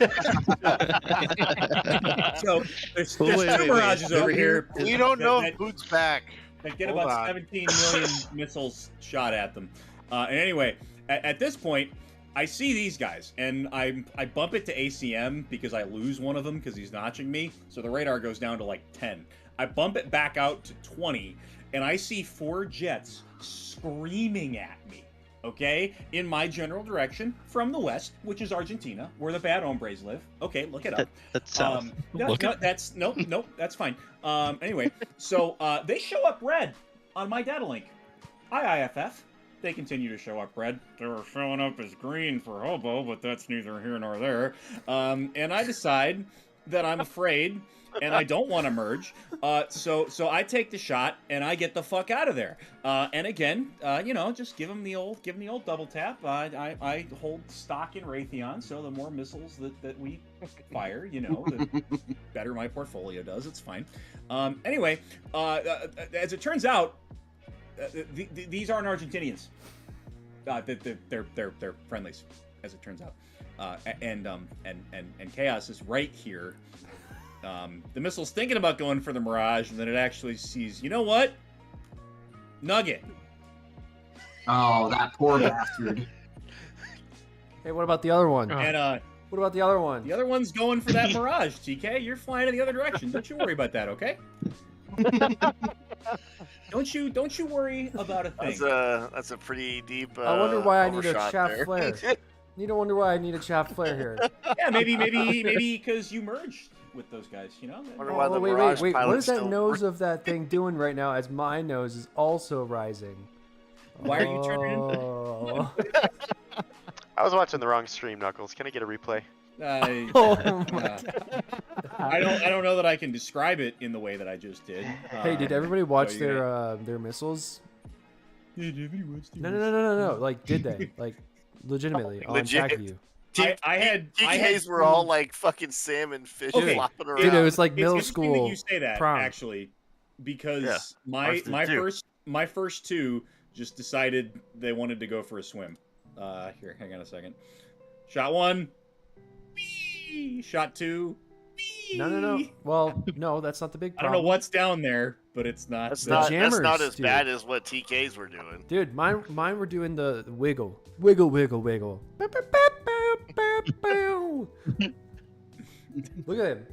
So, there's two mirages over here. We don't know that- if Boot's back. That get Hold about on. 17 million missiles shot at them. And anyway, at this point, I see these guys, and I bump it to ACM because I lose one of them because he's notching me. So the radar goes down to like 10. I bump it back out to 20, and I see 4 jets screaming at me. Okay, in my general direction from the west, which is Argentina, where the bad hombres live. Okay, look it up. That's south. No, that's nope, that's fine. Anyway, so they show up red on my data link. Hi, IFF. They continue to show up red. They were showing up as green for Hobo, but that's neither here nor there. And I decide that I'm afraid and I don't want to merge. So I take the shot and I get the fuck out of there. And again, just give him the old double tap. I hold stock in Raytheon, so the more missiles that we fire, the better my portfolio does. It's fine. Anyway, as it turns out, these aren't Argentinians. They're friendlies, as it turns out. And Chaos is right here. The missile's thinking about going for the Mirage, and then it actually sees, you know what? Nugget. Oh, that poor bastard. Hey, what about the other one? And what about the other one? The other one's going for that Mirage, TK. You're flying in the other direction. Don't you worry about that, okay? Don't you worry about a thing. That's a pretty deep. I wonder why I need a overshot chaff there. flare. You don't wonder why I need a chaff flare here. Yeah, maybe because you merged with those guys, you know? Oh, wait. What is that nose of that thing doing right now as my nose is also rising? Why are you turning I was watching the wrong stream, Knuckles. Can I get a replay? I don't know that I can describe it in the way that I just did. Hey, did everybody watch so their missiles? Did everybody watch their No. Like, did they? Like, legitimately on you. TKs were all like fucking salmon fish flopping around. Dude, it was like It's middle interesting school that you say that, prom. actually, because ours did too. my first two just decided they wanted to go for a swim. Here, hang on a second. Shot one. Whee! Shot two. Whee! No. Well, no, that's not the big I problem. don't know what's down there, but it's not. That's the not as bad as what TKs were doing. Dude, mine were doing the wiggle. Wiggle. Look at him.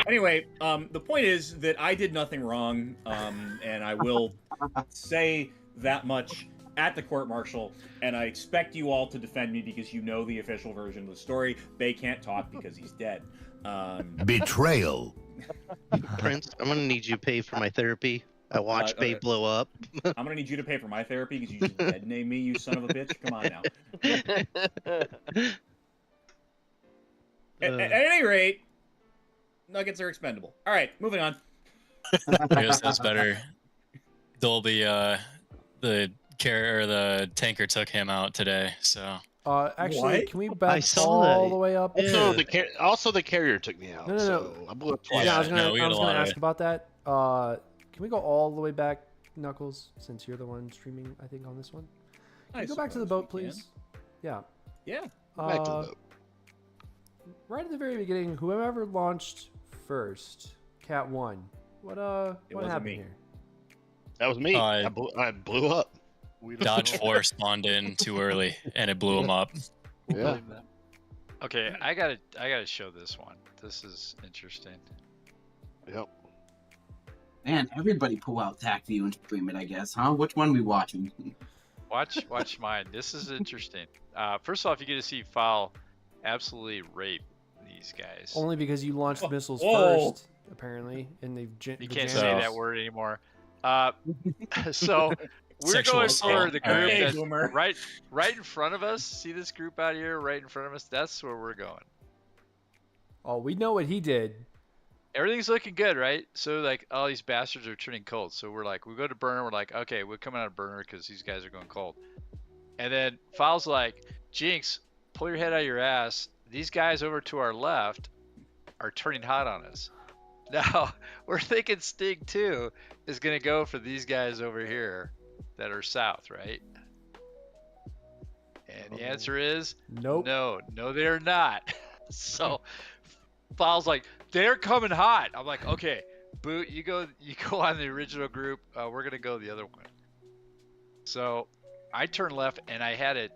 Anyway, the point is that I did nothing wrong, and I will say that much at the court-martial, and I expect you all to defend me because you know the official version of the story. Bay can't talk because he's dead. Betrayal. Prince, I'm gonna need you to pay for my therapy. I watched Bay blow up. I'm gonna need you to pay for my therapy because you just dead name me, you son of a bitch. Come on now. At any rate, nuggets are expendable. All right, moving on. I guess that's better. Dolby, the tanker took him out today, so. Actually, can we back all the way up? Also, the carrier took me out. No. So I blew up twice. Yeah, I was gonna ask about that. Can we go all the way back, Knuckles? Since you're the one streaming, I think on this one. Can you go back to the boat, please? Yeah. Yeah. Back to the boat. Right at the very beginning, whoever launched first, Cat 1. What happened me. here? That was me. I blew up. Dodge 4 spawned in too early, and it blew him up. Yeah. Okay, I gotta show this one. This is interesting. Yep. Man, everybody pull out TAC view and stream it, I guess, huh? Which one we watching? Watch mine. This is interesting. First off, you get to see Foul absolutely rape these guys. Only because you launched missiles first, apparently, and they've. You can't say that word anymore. So we're going for the group that's right in front of us. See this group out here, right in front of us? That's where we're going. Oh, we know what he did. Everything's looking good, right? So like all these bastards are turning cold. So we're like, we go to burner. We're like, okay, we're coming out of burner because these guys are going cold. And then Foul's like, Jinx, pull your head out of your ass. These guys over to our left are turning hot on us. Now we're thinking Sting 2 is gonna go for these guys over here that are south, right? And the answer is nope. No, they're not. So Foul's like, they're coming hot. I'm like, okay, Boot, you go on the original group. We're gonna go the other one. So I turned left, and I had a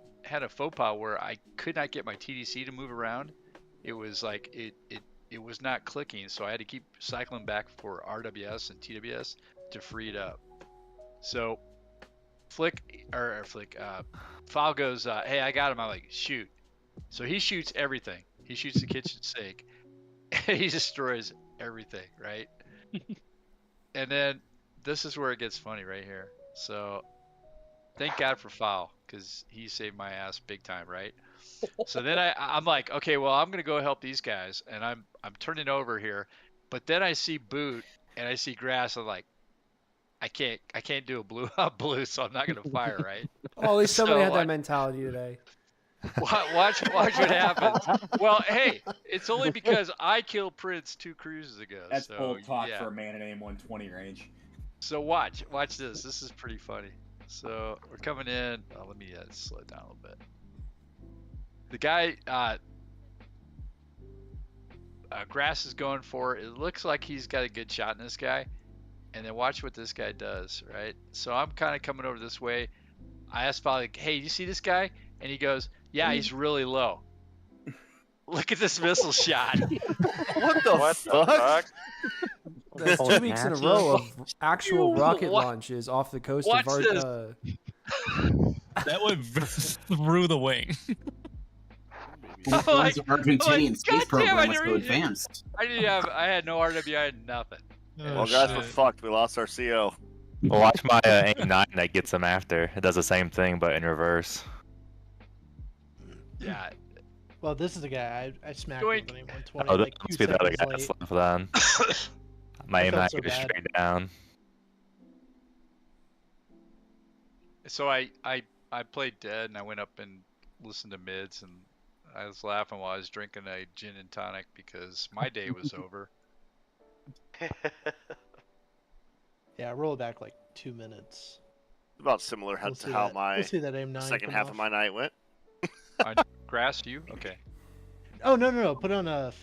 faux pas where I could not get my TDC to move around. It was like it was not clicking, so I had to keep cycling back for RWS and TWS to free it up. So Foul goes, hey, I got him. I'm like, shoot. So he shoots everything. He shoots the kitchen sink. And he destroys everything, right? And then this is where it gets funny right here. So thank God for Foul, because he saved my ass big time, right? So then I'm like, okay, well, I'm gonna go help these guys, and I'm turning over here, but then I see Boot and I see grass. I'm like, I can't do a blue, so I'm not gonna fire, right? Oh, at least somebody had that mentality today. Watch what happens. Well, hey, it's only because I killed Prince 2 cruises ago. That's so, bold talk yeah. for a man in aim 120 range. So watch this. This is pretty funny. So we're coming in. Oh, let me slow it down a little bit. The guy, Grass is going for. It looks like he's got a good shot in this guy. And then watch what this guy does, right? So I'm kind of coming over this way. I asked Folly, like, hey, you see this guy? And he goes, yeah, he's really low. Look at this missile shot. What the fuck? That's 2 weeks in a row of actual rocket launches off the coast of That went through the wing. The Argentinian space program was so advanced. I had no RWI, nothing. Well, guys, we're fucked. We lost our CO. Well, watch my AIM-9 that gets him after. It does the same thing, but in reverse. Yeah. Well, this is the guy I smacked with an 120. Oh, like that must be the other guy that's left then. My AIM-9 goes straight down. So I played dead, and I went up and listened to mids, and I was laughing while I was drinking a gin and tonic because my day was over. Yeah, roll it back like 2 minutes. About similar to how my we'll see that aim9 second come half off. of my night went. Grass, you? Okay. Oh, no. Put on a